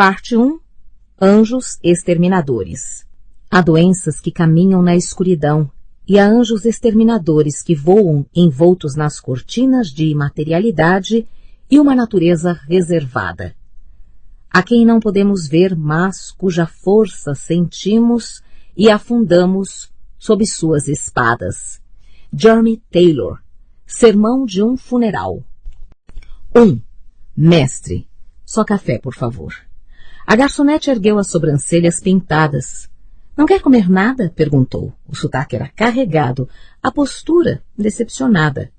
Parte 1. Anjos exterminadores. Há doenças que caminham na escuridão e há anjos exterminadores que voam envoltos nas cortinas de imaterialidade e uma natureza reservada. Há quem não podemos ver, mas cuja força sentimos e afundamos sob suas espadas. Jeremy Taylor. Sermão de um funeral. 1. Mestre. Só café, por favor. A garçonete ergueu as sobrancelhas pintadas. Não quer comer nada? Perguntou. O sotaque era carregado, a postura decepcionada.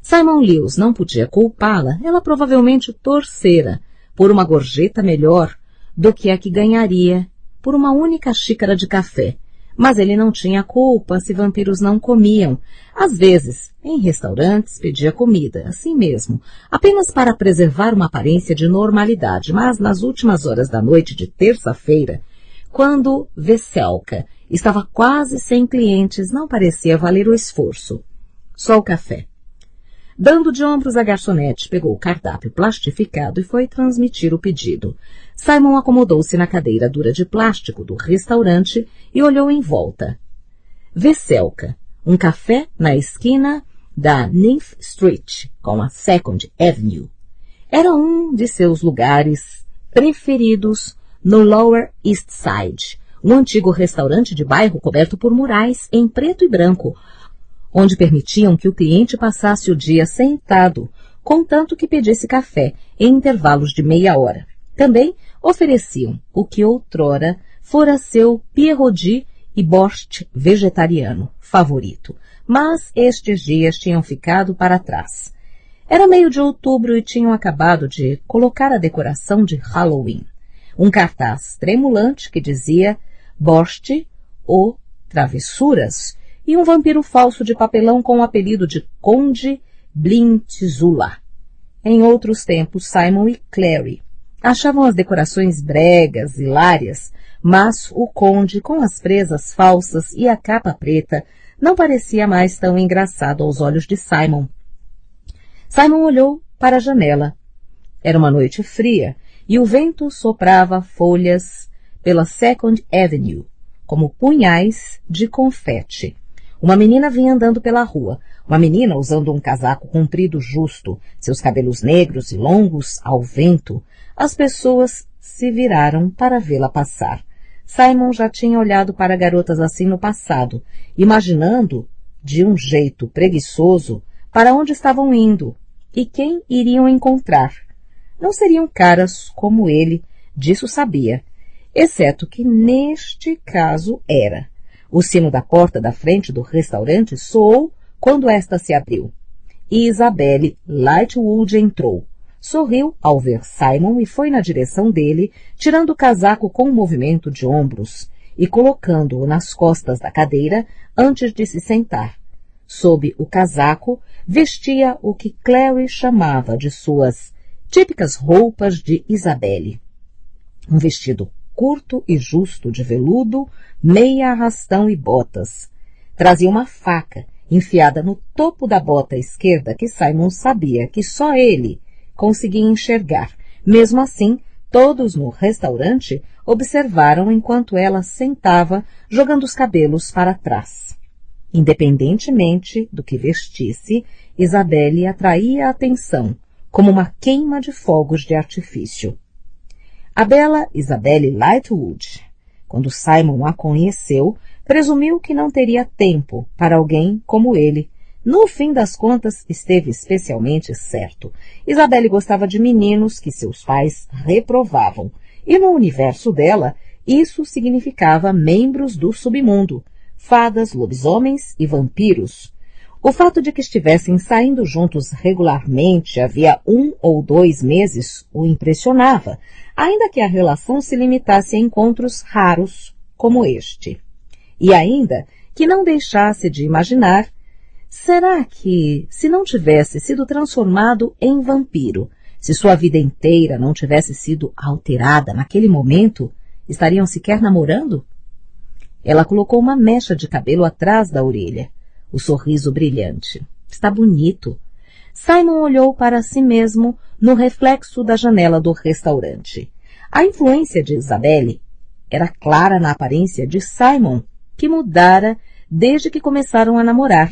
Simon Lewis não podia culpá-la, ela provavelmente torcera por uma gorjeta melhor do que a que ganharia por uma única xícara de café. Mas ele não tinha culpa se vampiros não comiam. Às vezes, em restaurantes, pedia comida, assim mesmo, apenas para preservar uma aparência de normalidade. Mas nas últimas horas da noite de terça-feira, quando Veselka estava quase sem clientes, não parecia valer o esforço. Só o café. Dando de ombros a garçonete, pegou o cardápio plastificado e foi transmitir o pedido. Simon acomodou-se na cadeira dura de plástico do restaurante e olhou em volta. Veselka, um café na esquina da Ninth Street com a Second Avenue. Era um de seus lugares preferidos no Lower East Side, um antigo restaurante de bairro coberto por murais em preto e branco, onde permitiam que o cliente passasse o dia sentado, contanto que pedisse café em intervalos de meia hora. Também ofereciam o que outrora fora seu pierrot e borscht vegetariano favorito, mas estes dias tinham ficado para trás. Era meio de outubro e tinham acabado de colocar a decoração de Halloween. Um cartaz tremulante que dizia borscht ou travessuras, e um vampiro falso de papelão com o apelido de Conde Blintzula. Em outros tempos, Simon e Clary achavam as decorações bregas, hilárias, mas o conde, com as presas falsas e a capa preta, não parecia mais tão engraçado aos olhos de Simon. Simon olhou para a janela. Era uma noite fria e o vento soprava folhas pela Second Avenue, como punhais de confete. Uma menina vinha andando pela rua, uma menina usando um casaco comprido justo, seus cabelos negros e longos ao vento. As pessoas se viraram para vê-la passar. Simon já tinha olhado para garotas assim no passado, imaginando, de um jeito preguiçoso, para onde estavam indo e quem iriam encontrar. Não seriam caras como ele, disso sabia, exceto que neste caso era. O sino da porta da frente do restaurante soou quando esta se abriu. E Isabelle Lightwood entrou. Sorriu ao ver Simon e foi na direção dele, tirando o casaco com um movimento de ombros e colocando-o nas costas da cadeira antes de se sentar. Sob o casaco, vestia o que Clary chamava de suas típicas roupas de Isabelle. Um vestido curto e justo de veludo, meia arrastão e botas. Trazia uma faca enfiada no topo da bota esquerda que Simon sabia que só ele conseguia enxergar. Mesmo assim, todos no restaurante observaram enquanto ela sentava, jogando os cabelos para trás. Independentemente do que vestisse, Isabelle atraía a atenção, como uma queima de fogos de artifício. A bela Isabelle Lightwood, quando Simon a conheceu, presumiu que não teria tempo para alguém como ele. No fim das contas, esteve especialmente certo. Isabelle gostava de meninos que seus pais reprovavam, e no universo dela, isso significava membros do submundo, fadas, lobisomens e vampiros. O fato de que estivessem saindo juntos regularmente havia 1 ou 2 meses o impressionava, ainda que a relação se limitasse a encontros raros como este. E ainda que não deixasse de imaginar, será que, se não tivesse sido transformado em vampiro, se sua vida inteira não tivesse sido alterada naquele momento, estariam sequer namorando? Ela colocou uma mecha de cabelo atrás da orelha. O sorriso brilhante. Está bonito. Simon olhou para si mesmo no reflexo da janela do restaurante. A influência de Isabelle era clara na aparência de Simon, que mudara desde que começaram a namorar.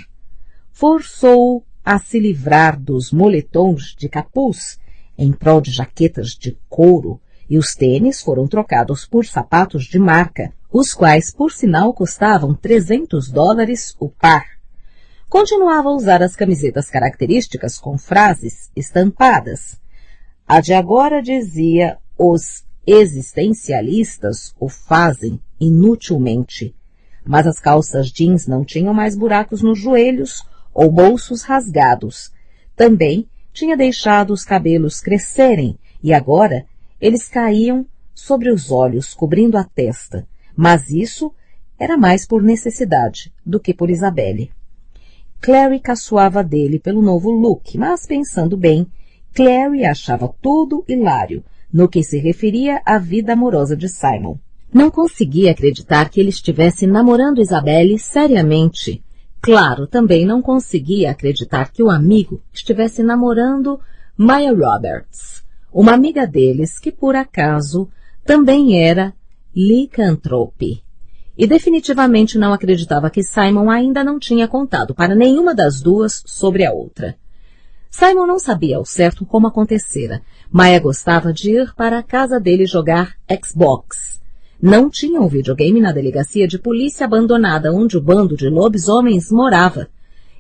Forçou-o a se livrar dos moletons de capuz em prol de jaquetas de couro, e os tênis foram trocados por sapatos de marca, os quais, por sinal, custavam $300 o par. Continuava a usar as camisetas características com frases estampadas. A de agora dizia: os existencialistas o fazem inutilmente. Mas as calças jeans não tinham mais buracos nos joelhos ou bolsos rasgados. Também tinha deixado os cabelos crescerem e agora eles caíam sobre os olhos, cobrindo a testa. Mas isso era mais por necessidade do que por Isabelle. Clary caçoava dele pelo novo look, mas pensando bem, Clary achava tudo hilário no que se referia à vida amorosa de Simon. Não conseguia acreditar que ele estivesse namorando Isabelle seriamente. Claro, também não conseguia acreditar que o amigo estivesse namorando Maya Roberts, uma amiga deles que, por acaso, também era licantrope. E definitivamente não acreditava que Simon ainda não tinha contado para nenhuma das duas sobre a outra. Simon não sabia ao certo como acontecera. Maya gostava de ir para a casa dele jogar Xbox. Não tinha um videogame na delegacia de polícia abandonada onde o bando de lobisomens morava.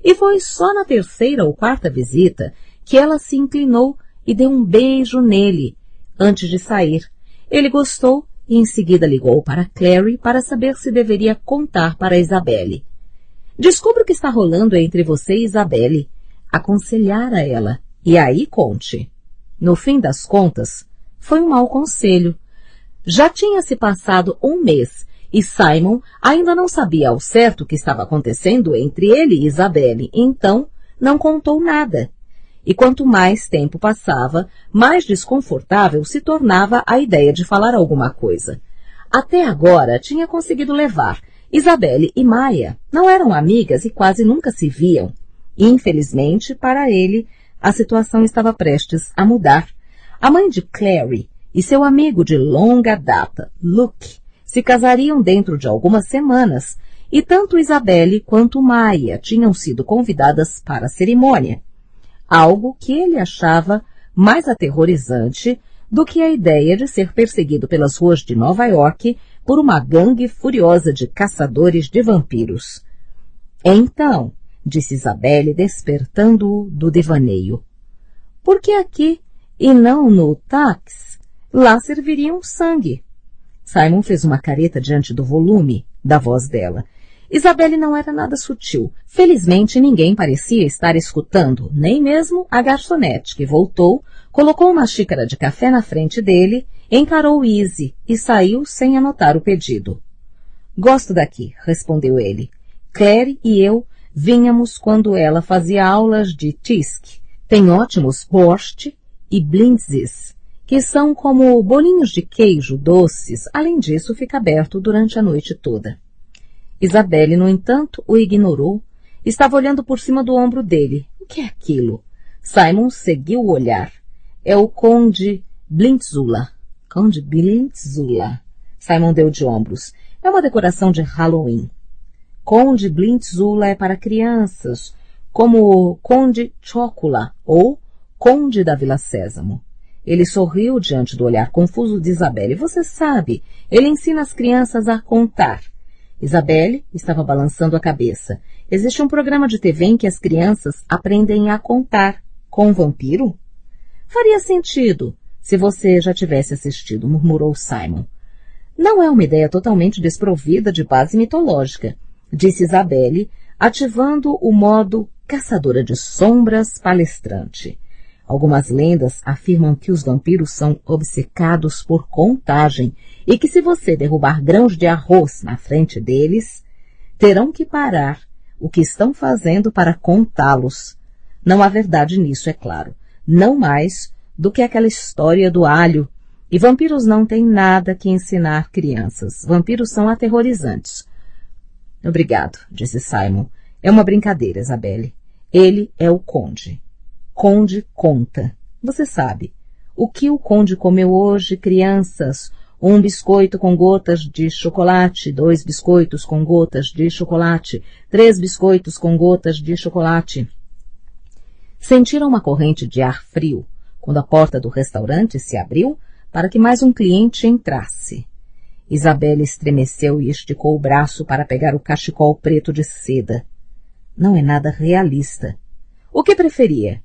E foi só na terceira ou quarta visita que ela se inclinou e deu um beijo nele antes de sair. Ele gostou e em seguida ligou para Clary para saber se deveria contar para Isabelle. Descubra o que está rolando entre você e Isabelle. Aconselhara ela. E aí conte. No fim das contas, foi um mau conselho. Já tinha se passado um mês e Simon ainda não sabia ao certo o que estava acontecendo entre ele e Isabelle, então não contou nada. E quanto mais tempo passava, mais desconfortável se tornava a ideia de falar alguma coisa. Até agora tinha conseguido levar. Isabelle e Maya não eram amigas e quase nunca se viam. Infelizmente, para ele, a situação estava prestes a mudar. A mãe de Clary e seu amigo de longa data, Luke, se casariam dentro de algumas semanas, e tanto Isabelle quanto Maya tinham sido convidadas para a cerimônia. Algo que ele achava mais aterrorizante do que a ideia de ser perseguido pelas ruas de Nova York por uma gangue furiosa de caçadores de vampiros. Então, disse Isabelle, despertando-o do devaneio, por que aqui e não no táxi? Lá serviriam sangue. Simon fez uma careta diante do volume da voz dela. Isabelle não era nada sutil. Felizmente ninguém parecia estar escutando, nem mesmo a garçonete, que voltou, colocou uma xícara de café na frente dele, encarou Izzy e saiu sem anotar o pedido. Gosto daqui, respondeu ele. Clary e eu vínhamos quando ela fazia aulas de TISC. Tem ótimos borscht e blintzes, que são como bolinhos de queijo doces. Além disso, fica aberto durante a noite toda. Isabelle, no entanto, o ignorou. Estava olhando por cima do ombro dele. O que é aquilo? Simon seguiu o olhar. É o Conde Blintzula. Conde Blintzula. Simon deu de ombros. É uma decoração de Halloween. Conde Blintzula é para crianças, como o Conde Chocula ou Conde da Vila Sésamo. Ele sorriu diante do olhar confuso de Isabelle. Você sabe, ele ensina as crianças a contar. Isabelle estava balançando a cabeça. Existe um programa de TV em que as crianças aprendem a contar. Com um vampiro? Faria sentido, se você já tivesse assistido, murmurou Simon. Não é uma ideia totalmente desprovida de base mitológica, disse Isabelle, ativando o modo caçadora de sombras palestrante. Algumas lendas afirmam que os vampiros são obcecados por contagem e que se você derrubar grãos de arroz na frente deles, terão que parar o que estão fazendo para contá-los. Não há verdade nisso, é claro. Não mais do que aquela história do alho. E vampiros não têm nada que ensinar crianças. Vampiros são aterrorizantes. Obrigado, disse Simon. É uma brincadeira, Isabelle. Ele é o conde. Conde conta. Você sabe, O que o conde comeu hoje, crianças? 1 biscoito com gotas de chocolate, 2 biscoitos com gotas de chocolate, 3 biscoitos com gotas de chocolate. Sentiram uma corrente de ar frio quando a porta do restaurante se abriu para que mais um cliente entrasse. Isabelle estremeceu e esticou o braço para pegar o cachecol preto de seda. Não é nada realista. O que preferia?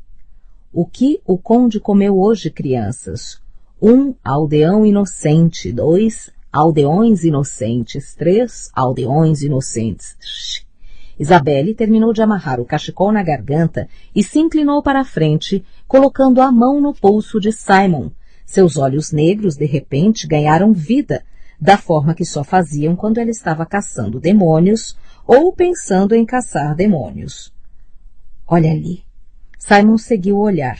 O que o conde comeu hoje, crianças? 1 aldeão inocente, 2 aldeões inocentes, 3 aldeões inocentes. Shhh. Isabelle terminou de amarrar o cachecol na garganta e se inclinou para a frente, colocando a mão no pulso de Simon. Seus olhos negros, de repente, ganharam vida, da forma que só faziam quando ela estava caçando demônios ou pensando em caçar demônios. Olha ali. Simon seguiu o olhar.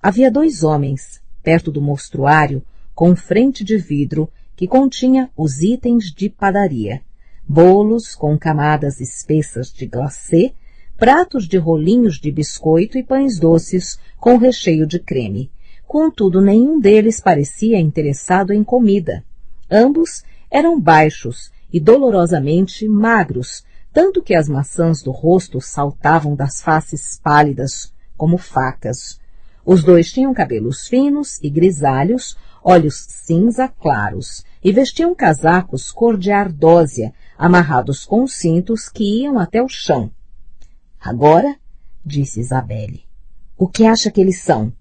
Havia 2 homens, perto do mostruário, com frente de vidro que continha os itens de padaria. Bolos com camadas espessas de glacê, pratos de rolinhos de biscoito e pães doces com recheio de creme. Contudo, nenhum deles parecia interessado em comida. Ambos eram baixos e dolorosamente magros, tanto que as maçãs do rosto saltavam das faces pálidas como facas. Os 2 tinham cabelos finos e grisalhos, olhos cinza claros, e vestiam casacos cor de ardósia, amarrados com cintos que iam até o chão. Agora, disse Isabelle, o que acha que eles são?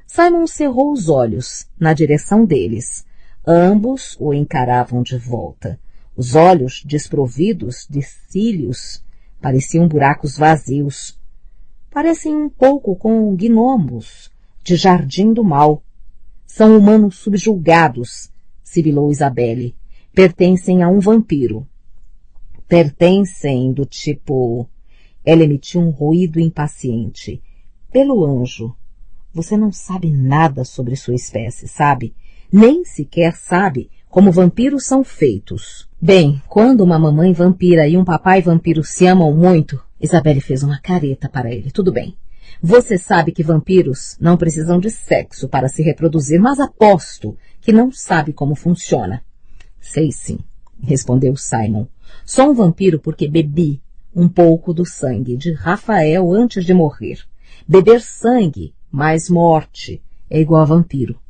Simon cerrou os olhos na direção deles. Ambos o encaravam de volta. Os olhos, desprovidos de cílios, pareciam buracos vazios. Parecem um pouco com gnomos de Jardim do Mal. São humanos subjulgados, sibilou Isabelle. Pertencem a um vampiro. Pertencem do tipo... Ela emitiu um ruído impaciente. Pelo anjo. Você não sabe nada sobre sua espécie, sabe? Nem sequer sabe como vampiros são feitos. Bem, quando uma mamãe vampira e um papai vampiro se amam muito, Isabelle fez uma careta para ele. Tudo bem. Você sabe que vampiros não precisam de sexo para se reproduzir, mas aposto que não sabe como funciona. Sei sim, respondeu Simon. Sou um vampiro porque bebi um pouco do sangue de Rafael antes de morrer. Beber sangue mais morte é igual a vampiro.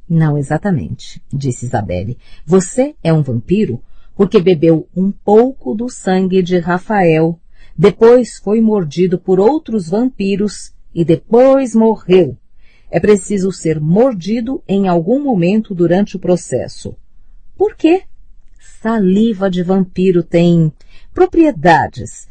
Não exatamente, disse Isabelle. Você é um vampiro porque bebeu um pouco do sangue de Rafael, depois foi mordido por outros vampiros e depois morreu. É preciso ser mordido em algum momento durante o processo. Por quê? Saliva de vampiro tem propriedades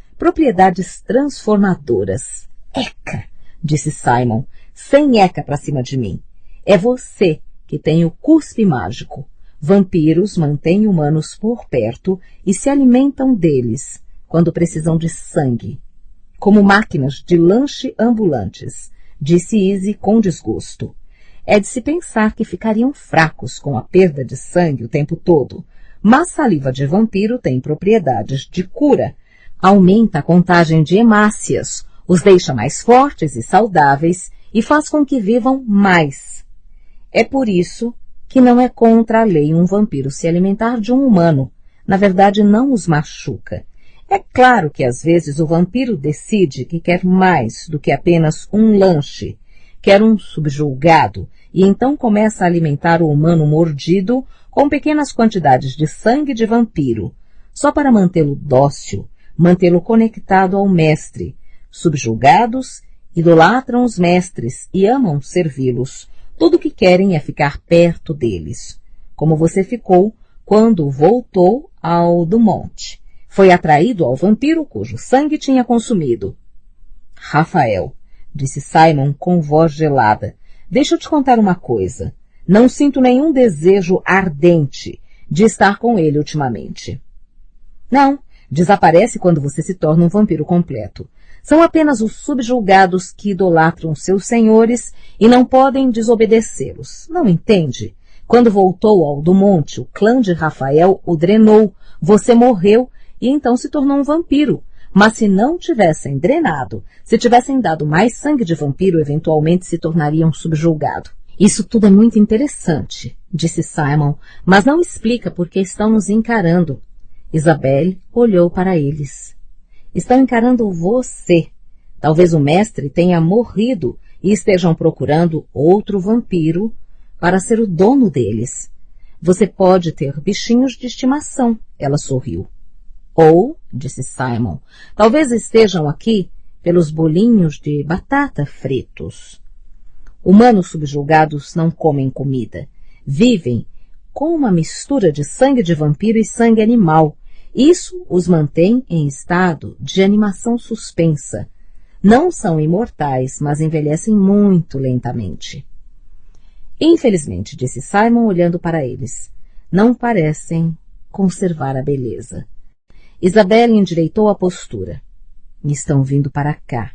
transformadoras. Eca, disse Simon, sem eca pra cima de mim. É você que tem o cuspe mágico. Vampiros mantêm humanos por perto e se alimentam deles quando precisam de sangue. Como máquinas de lanche ambulantes, disse Izzy com desgosto. É de se pensar que ficariam fracos com a perda de sangue o tempo todo, mas saliva de vampiro tem propriedades de cura. Aumenta a contagem de hemácias, os deixa mais fortes e saudáveis e faz com que vivam mais. É por isso que não é contra a lei um vampiro se alimentar de um humano. Na verdade, não os machuca. É claro que às vezes o vampiro decide que quer mais do que apenas um lanche, quer um subjulgado, e então começa a alimentar o humano mordido com pequenas quantidades de sangue de vampiro, só para mantê-lo dócil, mantê-lo conectado ao mestre. Subjulgados, idolatram os mestres e amam servi-los. Tudo o que querem é ficar perto deles, como você ficou quando voltou ao Dumont. Foi atraído ao vampiro cujo sangue tinha consumido. Rafael, disse Simon com voz gelada, deixa eu te contar uma coisa. Não sinto nenhum desejo ardente de estar com ele ultimamente. Não, desaparece quando você se torna um vampiro completo. São apenas os subjulgados que idolatram seus senhores e não podem desobedecê-los. Não entende? Quando voltou ao Dumont, o clã de Rafael o drenou, você morreu e então se tornou um vampiro. Mas se não tivessem drenado, se tivessem dado mais sangue de vampiro, eventualmente se tornaria um subjulgado. Isso tudo é muito interessante, disse Simon, mas não explica por que estão nos encarando. Isabelle olhou para eles. Estão encarando você. Talvez o mestre tenha morrido e estejam procurando outro vampiro para ser o dono deles. Você pode ter bichinhos de estimação, ela sorriu. Ou, disse Simon, talvez estejam aqui pelos bolinhos de batata fritos. Humanos subjugados não comem comida. Vivem com uma mistura de sangue de vampiro e sangue animal. Isso os mantém em estado de animação suspensa. Não são imortais, mas envelhecem muito lentamente. Infelizmente, disse Simon olhando para eles, não parecem conservar a beleza. Isabelle endireitou a postura. Estão vindo para cá.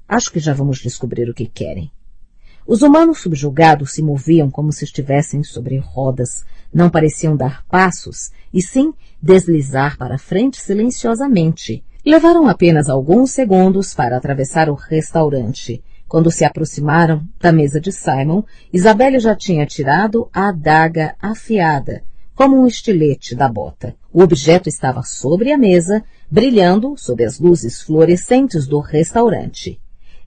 Acho que já vamos descobrir o que querem. Os humanos subjugados se moviam como se estivessem sobre rodas. Não pareciam dar passos, e sim deslizar para frente silenciosamente. Levaram apenas alguns segundos para atravessar o restaurante. Quando se aproximaram da mesa de Simon, Isabelle já tinha tirado a adaga afiada, como um estilete da bota. O objeto estava sobre a mesa, brilhando sob as luzes fluorescentes do restaurante.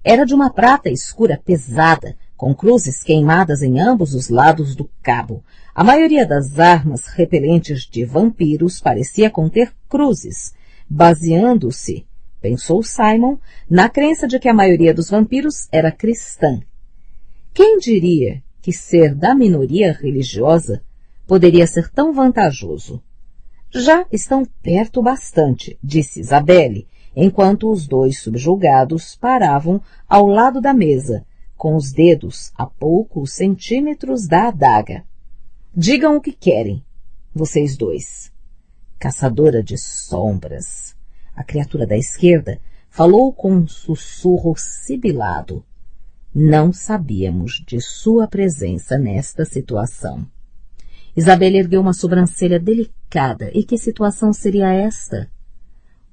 Era de uma prata escura pesada, com cruzes queimadas em ambos os lados do cabo. A maioria das armas repelentes de vampiros parecia conter cruzes, baseando-se, pensou Simon, na crença de que a maioria dos vampiros era cristã. Quem diria que ser da minoria religiosa poderia ser tão vantajoso? Já estão perto bastante, disse Isabelle, enquanto os dois subjugados paravam ao lado da mesa, com os dedos a poucos centímetros da adaga. Digam o que querem, vocês dois. Caçadora de sombras. A criatura da esquerda falou com um sussurro sibilado. Não sabíamos de sua presença nesta situação. Isabelle ergueu uma sobrancelha delicada. E que situação seria esta?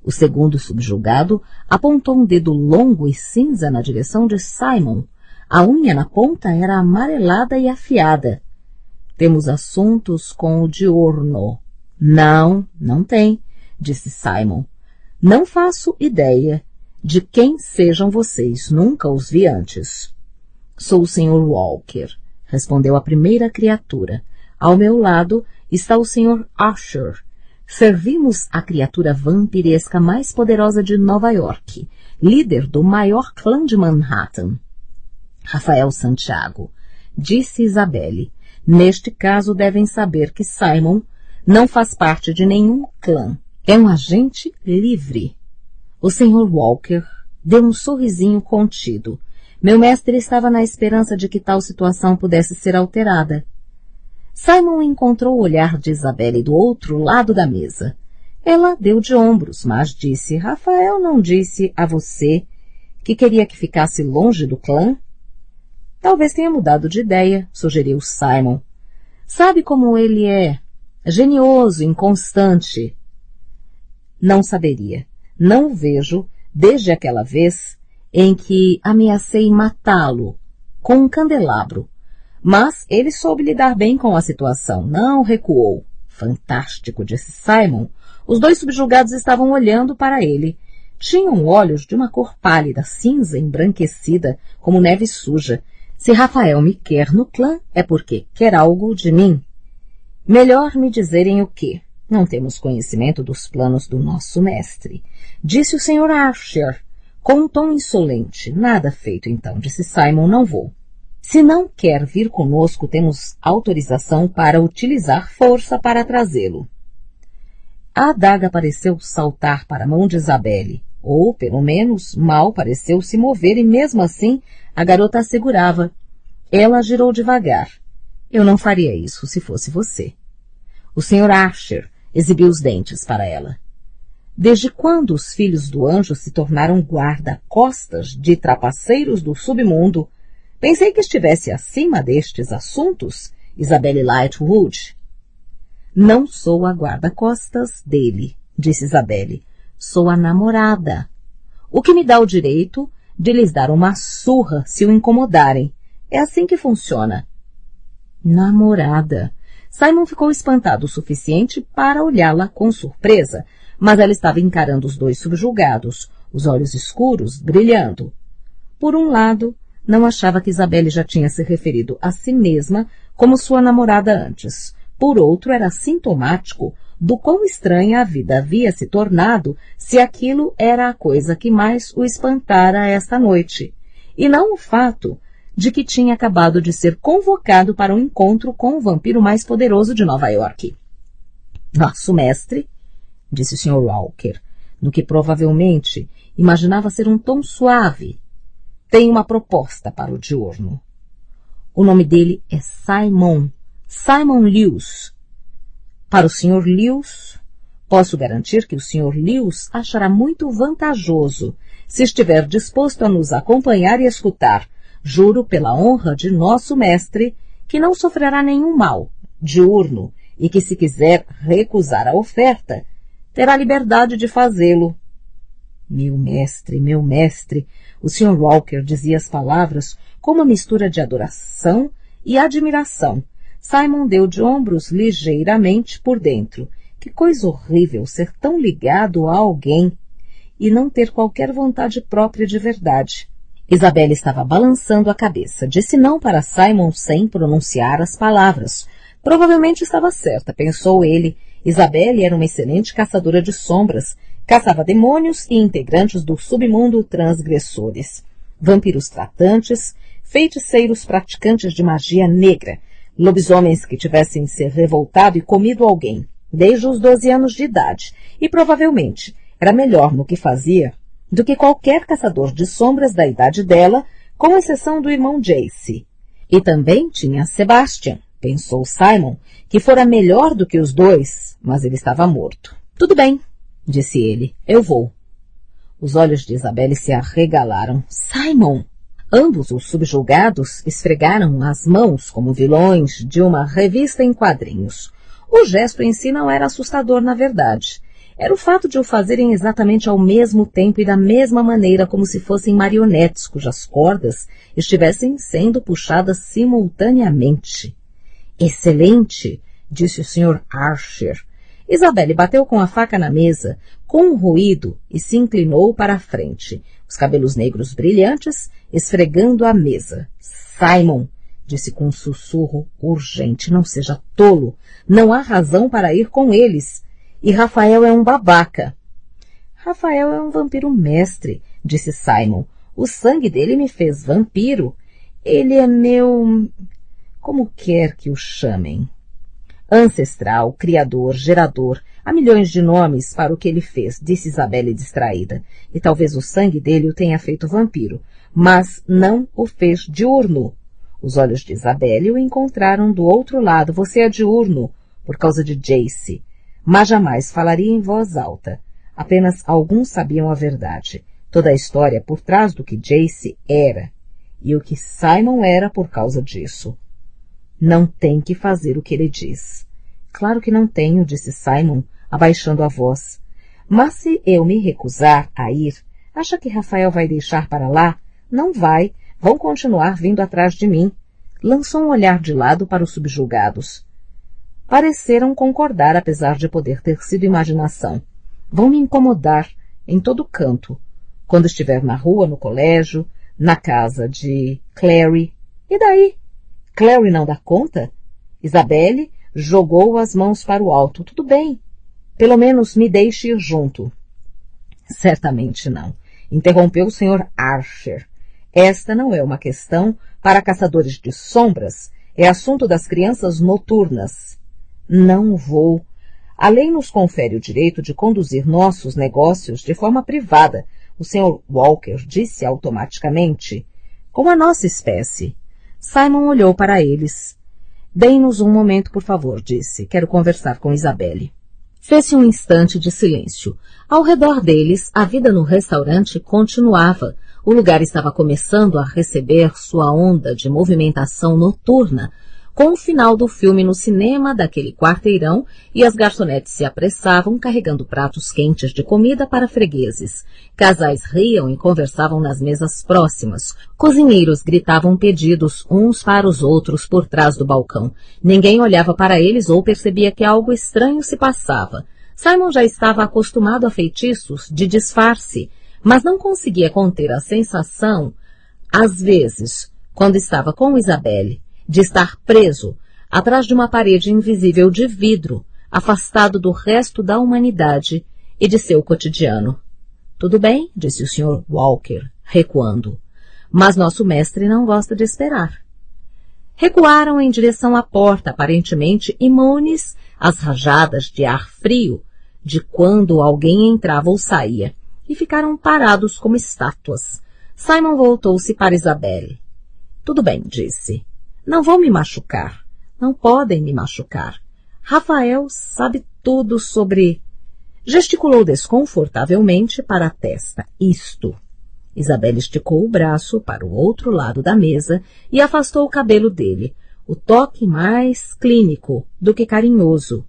O segundo subjugado apontou um dedo longo e cinza na direção de Simon. A unha na ponta era amarelada e afiada. Temos assuntos com o diurno. Não tem, disse Simon. Não faço ideia de quem sejam vocês, nunca os vi antes. Sou o Sr. Walker, respondeu a primeira criatura. Ao meu lado está o Sr. Usher. Servimos a criatura vampiresca mais poderosa de Nova York, líder do maior clã de Manhattan. Rafael Santiago, disse Isabelle. Neste caso devem saber que Simon não faz parte de nenhum clã. É um agente livre. O Sr. Walker deu um sorrisinho contido. Meu mestre estava na esperança de que tal situação pudesse ser alterada. Simon encontrou o olhar de Isabelle do outro lado da mesa. Ela deu de ombros, mas disse, Rafael não disse a você que queria que ficasse longe do clã? Talvez tenha mudado de ideia, sugeriu Simon. Sabe como ele é? Genioso, inconstante. Não saberia. Não o vejo desde aquela vez em que ameacei matá-lo com um candelabro. Mas ele soube lidar bem com a situação, não recuou. Fantástico, disse Simon. Os dois subjugados estavam olhando para ele. Tinham olhos de uma cor pálida, cinza, embranquecida, como neve suja. Se Rafael me quer no clã, é porque quer algo de mim. Melhor me dizerem o quê? Não temos conhecimento dos planos do nosso mestre. Disse o Sr. Archer, com um tom insolente. Nada feito então, disse Simon, não vou. Se não quer vir conosco, temos autorização para utilizar força para trazê-lo. A adaga pareceu saltar para a mão de Isabelle, ou, pelo menos, mal pareceu se mover e mesmo assim a garota a segurava. Ela girou devagar. Eu não faria isso se fosse você. O Sr. Archer exibiu os dentes para ela. Desde quando os filhos do anjo se tornaram guarda-costas de trapaceiros do submundo? Pensei que estivesse acima destes assuntos, Isabelle Lightwood. Não sou a guarda-costas dele, disse Isabelle. Sou a namorada. O que me dá o direito de lhes dar uma surra se o incomodarem. É assim que funciona. Namorada. Simon ficou espantado o suficiente para olhá-la com surpresa, mas ela estava encarando os dois subjugados, os olhos escuros brilhando. Por um lado, não achava que Isabelle já tinha se referido a si mesma como sua namorada antes. Por outro, era sintomático do quão estranha a vida havia se tornado se aquilo era a coisa que mais o espantara esta noite, e não o fato de que tinha acabado de ser convocado para um encontro com o vampiro mais poderoso de Nova York. Nosso mestre, disse o Sr. Walker, no que provavelmente imaginava ser um tom suave, tem uma proposta para o diurno. O nome dele é Simon Lewis. Para o Sr. Lewis, posso garantir que o Sr. Lewis achará muito vantajoso se estiver disposto a nos acompanhar e escutar. Juro pela honra de nosso mestre que não sofrerá nenhum mal diurno e que, se quiser recusar a oferta, terá liberdade de fazê-lo. Meu mestre, o Sr. Walker dizia as palavras com uma mistura de adoração e admiração. Simon deu de ombros ligeiramente por dentro. Que coisa horrível ser tão ligado a alguém e não ter qualquer vontade própria de verdade. Isabelle estava balançando a cabeça. Disse não para Simon sem pronunciar as palavras. Provavelmente estava certa, pensou ele. Isabelle era uma excelente caçadora de sombras. Caçava demônios e integrantes do submundo transgressores. Vampiros tratantes, feiticeiros praticantes de magia negra, lobisomens que tivessem se revoltado e comido alguém, desde os 12 anos de idade, e provavelmente era melhor no que fazia do que qualquer caçador de sombras da idade dela, com exceção do irmão Jace. E também tinha Sebastian, pensou Simon, que fora melhor do que os dois, mas ele estava morto. Tudo bem, disse ele, eu vou. Os olhos de Isabelle se arregalaram. Simon! Ambos os subjugados esfregaram as mãos como vilões de uma revista em quadrinhos. O gesto em si não era assustador, na verdade. Era o fato de o fazerem exatamente ao mesmo tempo e da mesma maneira, como se fossem marionetes cujas cordas estivessem sendo puxadas simultaneamente. Excelente, disse o Sr. Archer. Isabelle bateu com a faca na mesa, com um ruído, e se inclinou para a frente, os cabelos negros brilhantes esfregando a mesa. Simon, disse com um sussurro urgente, não seja tolo, não há razão para ir com eles. E Rafael é um babaca. Rafael é um vampiro mestre, disse Simon. O sangue dele me fez vampiro. Ele é meu... como quer que o chamem. Ancestral, criador, gerador, há milhões de nomes para o que ele fez, disse Isabelle distraída. E talvez o sangue dele o tenha feito vampiro, mas não o fez diurno. Os olhos de Isabelle o encontraram do outro lado. Você é diurno, por causa de Jace. Mas jamais falaria em voz alta. Apenas alguns sabiam a verdade. Toda a história por trás do que Jace era. E o que Simon era por causa disso. Não tem que fazer o que ele diz. Claro que não tenho, disse Simon, abaixando a voz. Mas se eu me recusar a ir, acha que Rafael vai deixar para lá? Não vai. Vão continuar vindo atrás de mim. Lançou um olhar de lado para os subjugados. Pareceram concordar, apesar de poder ter sido imaginação. Vão me incomodar em todo canto. Quando estiver na rua, no colégio, na casa de Clary. E daí? Clary não dá conta? Isabelle jogou as mãos para o alto. Tudo bem. Pelo menos me deixe ir junto. Certamente não. Interrompeu o Sr. Archer. Esta não é uma questão para caçadores de sombras. É assunto das crianças noturnas. Não vou. A lei nos confere o direito de conduzir nossos negócios de forma privada. O Sr. Walker disse automaticamente. Com a nossa espécie. Simon olhou para eles. Deem-nos um momento, por favor, disse. Quero conversar com Isabelle. Fez-se um instante de silêncio. Ao redor deles, a vida no restaurante continuava. O lugar estava começando a receber sua onda de movimentação noturna, com o final do filme no cinema daquele quarteirão e as garçonetes se apressavam carregando pratos quentes de comida para fregueses. Casais riam e conversavam nas mesas próximas. Cozinheiros gritavam pedidos uns para os outros por trás do balcão. Ninguém olhava para eles ou percebia que algo estranho se passava. Simon já estava acostumado a feitiços de disfarce, mas não conseguia conter a sensação, às vezes, quando estava com Isabelle, de estar preso atrás de uma parede invisível de vidro, afastado do resto da humanidade e de seu cotidiano. Tudo bem, disse o Sr. Walker, recuando, mas nosso mestre não gosta de esperar. Recuaram em direção à porta, aparentemente imunes às rajadas de ar frio de quando alguém entrava ou saía, e ficaram parados como estátuas. Simon voltou-se para Isabelle. Tudo bem, disse. Não vão me machucar. Não podem me machucar. Rafael sabe tudo sobre... Gesticulou desconfortavelmente para a testa. Isto. Isabelle esticou o braço para o outro lado da mesa e afastou o cabelo dele, o toque mais clínico do que carinhoso.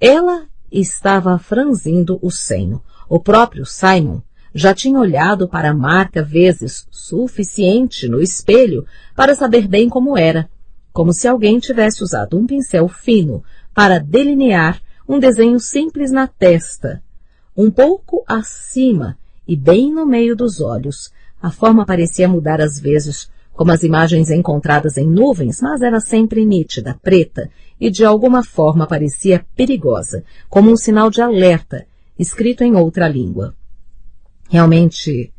Ela estava franzindo o senho. O próprio Simon já tinha olhado para a marca vezes suficiente no espelho para saber bem como era, como se alguém tivesse usado um pincel fino para delinear um desenho simples na testa, um pouco acima e bem no meio dos olhos. A forma parecia mudar às vezes, como as imagens encontradas em nuvens, mas era sempre nítida, preta, e de alguma forma parecia perigosa, como um sinal de alerta, escrito em outra língua. Realmente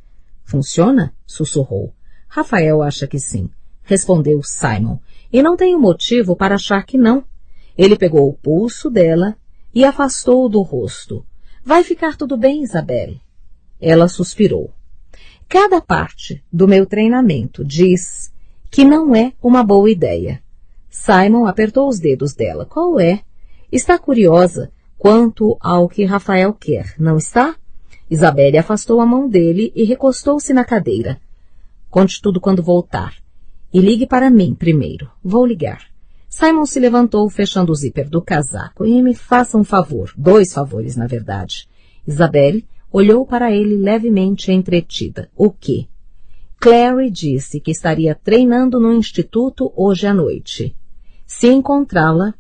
funciona? Sussurrou. Rafael acha que sim, respondeu Simon, e não tenho motivo para achar que não. Ele pegou o pulso dela e afastou-o do rosto. Vai ficar tudo bem, Isabelle. Ela suspirou. Cada parte do meu treinamento diz que não é uma boa ideia. Simon apertou os dedos dela. Qual é? Está curiosa quanto ao que Rafael quer, não está? Isabelle afastou a mão dele e recostou-se na cadeira. Conte tudo quando voltar. E ligue para mim primeiro. Vou ligar. Simon se levantou, fechando o zíper do casaco. E me faça um favor. 2 favores, na verdade. Isabelle olhou para ele levemente entretida. O quê? Clary disse que estaria treinando no instituto hoje à noite. Se encontrá-la,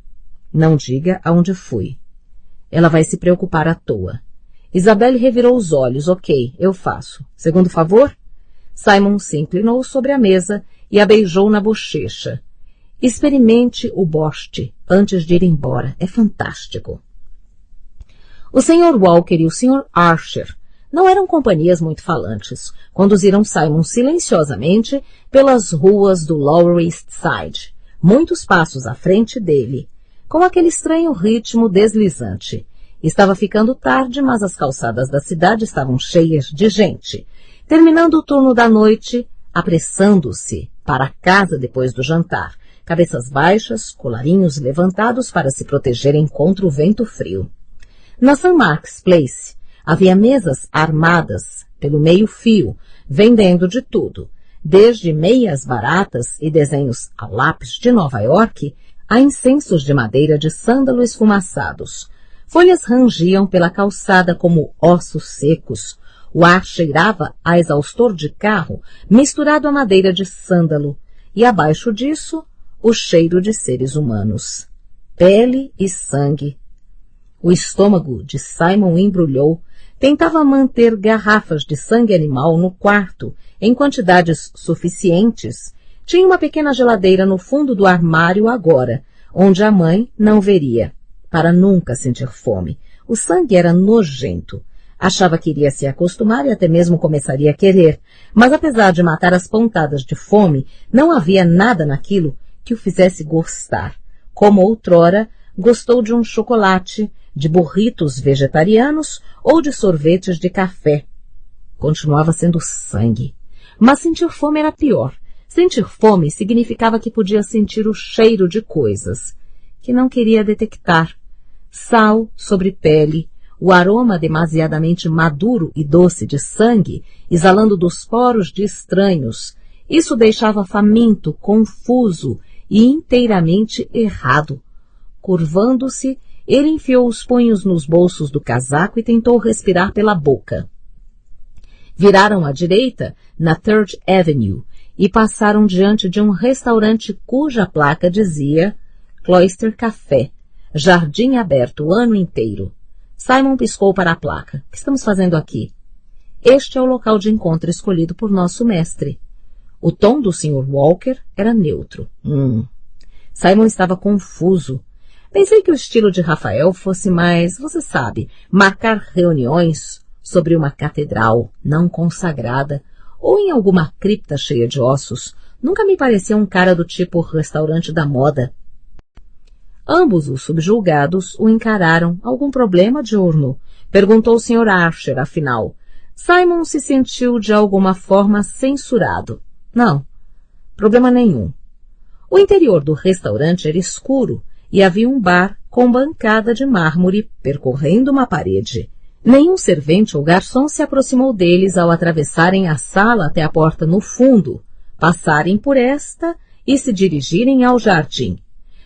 não diga aonde fui. Ela vai se preocupar à toa. Isabelle revirou os olhos. Ok, eu faço. Segundo favor? Simon se inclinou sobre a mesa e a beijou na bochecha. Experimente o boste antes de ir embora. É fantástico. O Sr. Walker e o Sr. Archer não eram companhias muito falantes. Conduziram Simon silenciosamente pelas ruas do Lower East Side, muitos passos à frente dele, com aquele estranho ritmo deslizante. Estava ficando tarde, mas as calçadas da cidade estavam cheias de gente. Terminando o turno da noite, apressando-se para a casa depois do jantar, cabeças baixas, colarinhos levantados para se protegerem contra o vento frio. Na St. Mark's Place havia mesas armadas pelo meio-fio, vendendo de tudo, desde meias baratas e desenhos a lápis de Nova York a incensos de madeira de sândalo esfumaçados. Folhas rangiam pela calçada como ossos secos. O ar cheirava a exaustor de carro misturado a madeira de sândalo e, abaixo disso, o cheiro de seres humanos. Pele e sangue. O estômago de Simon embrulhou, tentava manter garrafas de sangue animal no quarto em quantidades suficientes. Tinha uma pequena geladeira no fundo do armário agora, onde a mãe não veria, para nunca sentir fome. O sangue era nojento. Achava que iria se acostumar e até mesmo começaria a querer, mas apesar de matar as pontadas de fome, não havia nada naquilo que o fizesse gostar. Como outrora, gostou de um chocolate, de burritos vegetarianos ou de sorvetes de café. Continuava sendo sangue. Mas sentir fome era pior. Sentir fome significava que podia sentir o cheiro de coisas que não queria detectar. Sal sobre pele, o aroma demasiadamente maduro e doce de sangue, exalando dos poros de estranhos. Isso deixava faminto, confuso e inteiramente errado. Curvando-se, ele enfiou os punhos nos bolsos do casaco e tentou respirar pela boca. Viraram à direita, na Third Avenue, e passaram diante de um restaurante cuja placa dizia Cloister Café, jardim aberto o ano inteiro. Simon piscou para a placa. O que estamos fazendo aqui? Este é o local de encontro escolhido por nosso mestre. O tom do Sr. Walker era neutro. Simon estava confuso. Pensei que o estilo de Rafael fosse mais, você sabe, marcar reuniões sobre uma catedral não consagrada ou em alguma cripta cheia de ossos. Nunca me parecia um cara do tipo restaurante da moda. Ambos os subjulgados o encararam. Algum problema, diurno? Perguntou o Sr. Archer, afinal. Simon se sentiu de alguma forma censurado. Não, problema nenhum. O interior do restaurante era escuro e havia um bar com bancada de mármore percorrendo uma parede. Nenhum servente ou garçom se aproximou deles ao atravessarem a sala até a porta no fundo, passarem por esta e se dirigirem ao jardim.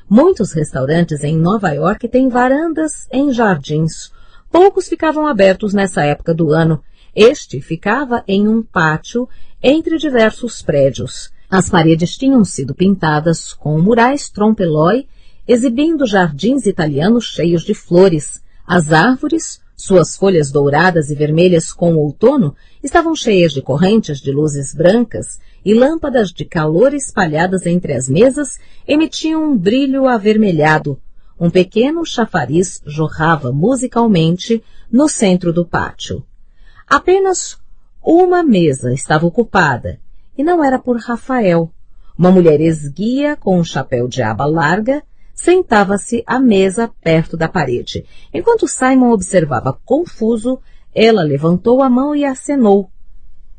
Muitos restaurantes em Nova York têm varandas em jardins. Poucos ficavam abertos nessa época do ano. Este ficava em um pátio entre diversos prédios. As paredes tinham sido pintadas com murais trompe-l'œil, exibindo jardins italianos cheios de flores. As árvores, suas folhas douradas e vermelhas com o outono, estavam cheias de correntes de luzes brancas e lâmpadas de calor espalhadas entre as mesas emitiam um brilho avermelhado. Um pequeno chafariz jorrava musicalmente no centro do pátio. Apenas uma mesa estava ocupada, e não era por Rafael. Uma mulher esguia com um chapéu de aba larga sentava-se à mesa perto da parede. Enquanto Simon observava confuso, ela levantou a mão e acenou.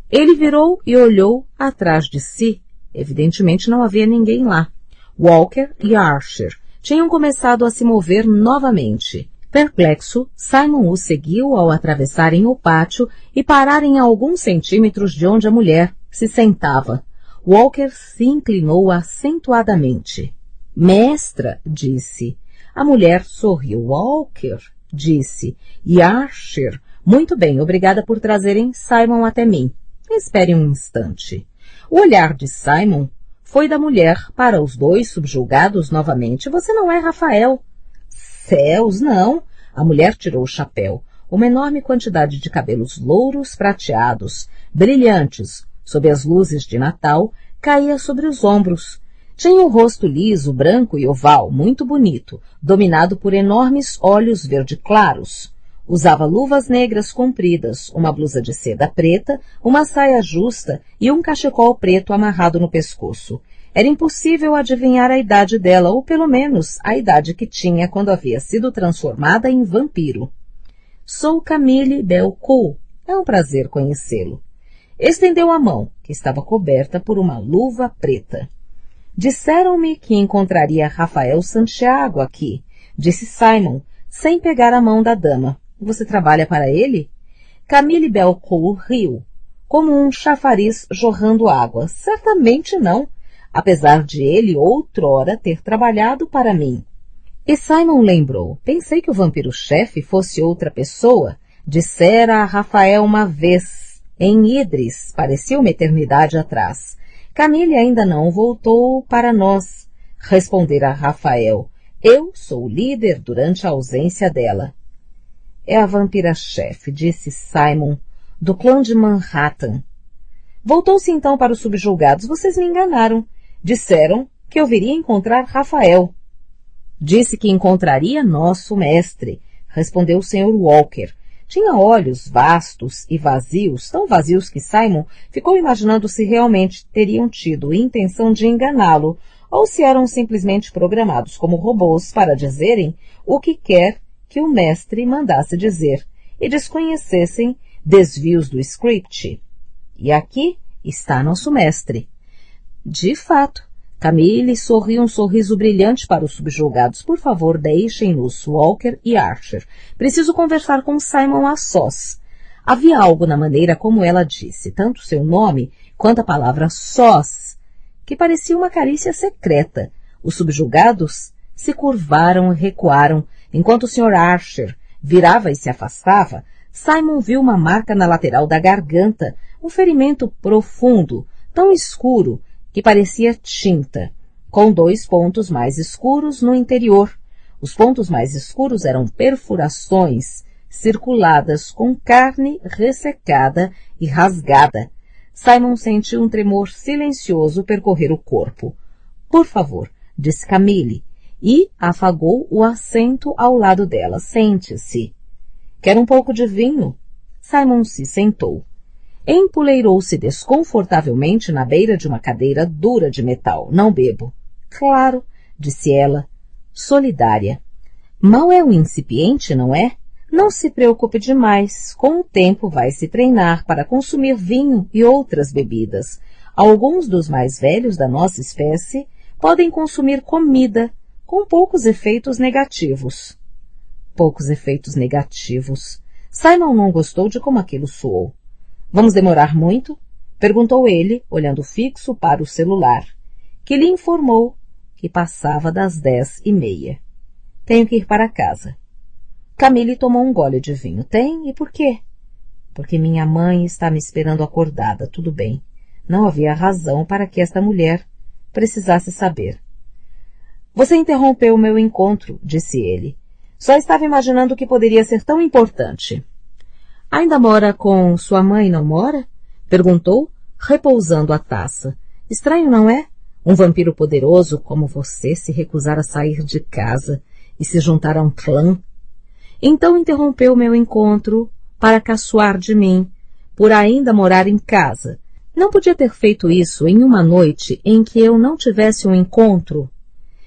Ele virou e olhou atrás de si. Evidentemente não havia ninguém lá. Walker e Archer tinham começado a se mover novamente. Perplexo, Simon o seguiu ao atravessarem o pátio e pararem a alguns centímetros de onde a mulher se sentava. Walker se inclinou acentuadamente. Mestra, disse. A mulher sorriu. Walker, disse. E Archer, muito bem, obrigada por trazerem Simon até mim. Espere um instante. O olhar de Simon foi da mulher para os dois subjulgados novamente. Você não é Rafael. Céus, não. A mulher tirou o chapéu. Uma enorme quantidade de cabelos louros prateados, brilhantes, sob as luzes de Natal, caía sobre os ombros. Tinha um rosto liso, branco e oval, muito bonito, dominado por enormes olhos verde claros. Usava luvas negras compridas, uma blusa de seda preta, uma saia justa e um cachecol preto amarrado no pescoço. Era impossível adivinhar a idade dela, ou pelo menos a idade que tinha quando havia sido transformada em vampiro. Sou Camille Belcourt. É um prazer conhecê-lo. Estendeu a mão, que estava coberta por uma luva preta. Disseram-me que encontraria Rafael Santiago aqui, disse Simon, sem pegar a mão da dama. Você trabalha para ele? Camille Belcourt riu, como um chafariz jorrando água. Certamente não, apesar de ele outrora ter trabalhado para mim. E Simon lembrou. Pensei que o vampiro-chefe fosse outra pessoa. Dissera a Rafael uma vez, em Idris, parecia uma eternidade atrás. Camille ainda não voltou para nós, respondera Rafael. Eu sou o líder durante a ausência dela. É a vampira-chefe, disse Simon, do clã de Manhattan. Voltou-se então para os subjulgados. Vocês me enganaram. Disseram que eu viria encontrar Rafael. Disse que encontraria nosso mestre, respondeu o Sr. Walker. Tinha olhos vastos e vazios, tão vazios que Simon ficou imaginando se realmente teriam tido intenção de enganá-lo ou se eram simplesmente programados como robôs para dizerem o que quer que o mestre mandasse dizer e desconhecessem desvios do script. E aqui está nosso mestre. De fato, Camille sorriu um sorriso brilhante para os subjulgados. Por favor, deixem-nos, Walker e Archer. Preciso conversar com Simon a sós. Havia algo na maneira como ela disse, tanto seu nome quanto a palavra sós, que parecia uma carícia secreta. Os subjugados se curvaram e recuaram, enquanto o Sr. Archer virava e se afastava. Simon viu uma marca na lateral da garganta, um ferimento profundo, tão escuro que parecia tinta, com 2 pontos mais escuros no interior. Os pontos mais escuros eram perfurações circuladas com carne ressecada e rasgada. Simon sentiu um tremor silencioso percorrer o corpo. Por favor, disse Camille, e afagou o assento ao lado dela. Sente-se. Quer um pouco de vinho? Simon se sentou. Empoleirou-se desconfortavelmente na beira de uma cadeira dura de metal. Não bebo. Claro, disse ela, solidária. Mal é um incipiente, não é? Não se preocupe demais. Com o tempo vai se treinar para consumir vinho e outras bebidas. Alguns dos mais velhos da nossa espécie podem consumir comida com poucos efeitos negativos. Poucos efeitos negativos. Simon não gostou de como aquilo soou. Vamos demorar muito? Perguntou ele, olhando fixo para o celular, que lhe informou que passava das 10h30. Tenho que ir para casa. Camille tomou um gole de vinho. Tem? E por quê? Porque minha mãe está me esperando acordada. Tudo bem. Não havia razão para que esta mulher precisasse saber. Você interrompeu o meu encontro, disse ele. Só estava imaginando que poderia ser tão importante. Ainda mora com sua mãe, não mora? Perguntou, repousando a taça. Estranho, não é? Um vampiro poderoso como você se recusar a sair de casa e se juntar a um clã. Então interrompeu meu encontro para caçoar de mim, por ainda morar em casa. Não podia ter feito isso em uma noite em que eu não tivesse um encontro.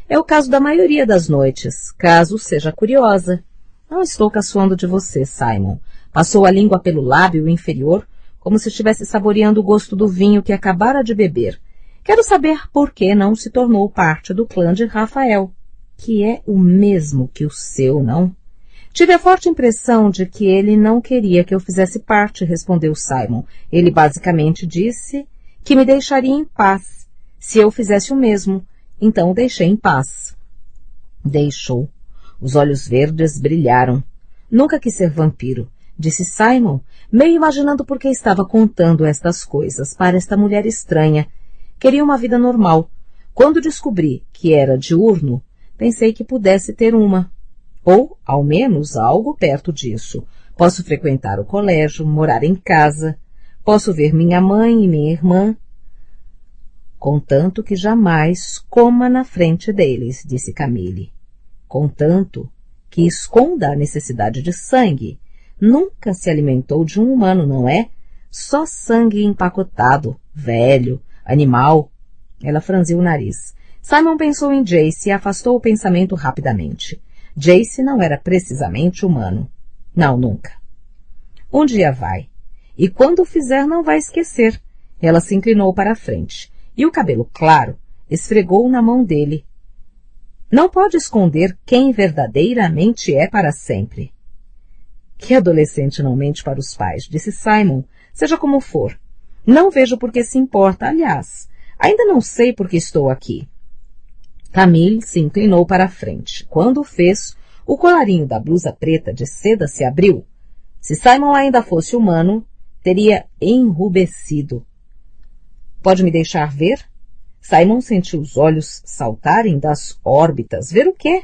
É o caso da maioria das noites, caso seja curiosa. Não estou caçoando de você, Simon. Passou a língua pelo lábio inferior, como se estivesse saboreando o gosto do vinho que acabara de beber. Quero saber por que não se tornou parte do clã de Rafael, que é o mesmo que o seu, não? Tive a forte impressão de que ele não queria que eu fizesse parte, respondeu Simon. Ele basicamente disse que me deixaria em paz, se eu fizesse o mesmo. Então o deixei em paz. Deixou. Os olhos verdes brilharam. Nunca quis ser vampiro, disse Simon, meio imaginando por que estava contando estas coisas para esta mulher estranha. Queria uma vida normal. Quando descobri que era diurno, pensei que pudesse ter uma. Ou, ao menos, algo perto disso. Posso frequentar o colégio, morar em casa. Posso ver minha mãe e minha irmã. Contanto que jamais coma na frente deles, disse Camille. Contanto que esconda a necessidade de sangue. Nunca se alimentou de um humano, não é? Só sangue empacotado, velho, animal. Ela franziu o nariz. Simon pensou em Jace e afastou o pensamento rapidamente. Jace não era precisamente humano. Não, nunca. Um dia vai. E quando o fizer, não vai esquecer. Ela se inclinou para a frente. E o cabelo claro esfregou na mão dele. Não pode esconder quem verdadeiramente é para sempre. Que adolescente não mente para os pais, disse Simon, seja como for. Não vejo por que se importa, aliás. Ainda não sei por que estou aqui. Camille se inclinou para a frente. Quando o fez, o colarinho da blusa preta de seda se abriu. Se Simon ainda fosse humano, teria enrubescido. Pode me deixar ver? Simon sentiu os olhos saltarem das órbitas. Ver o quê?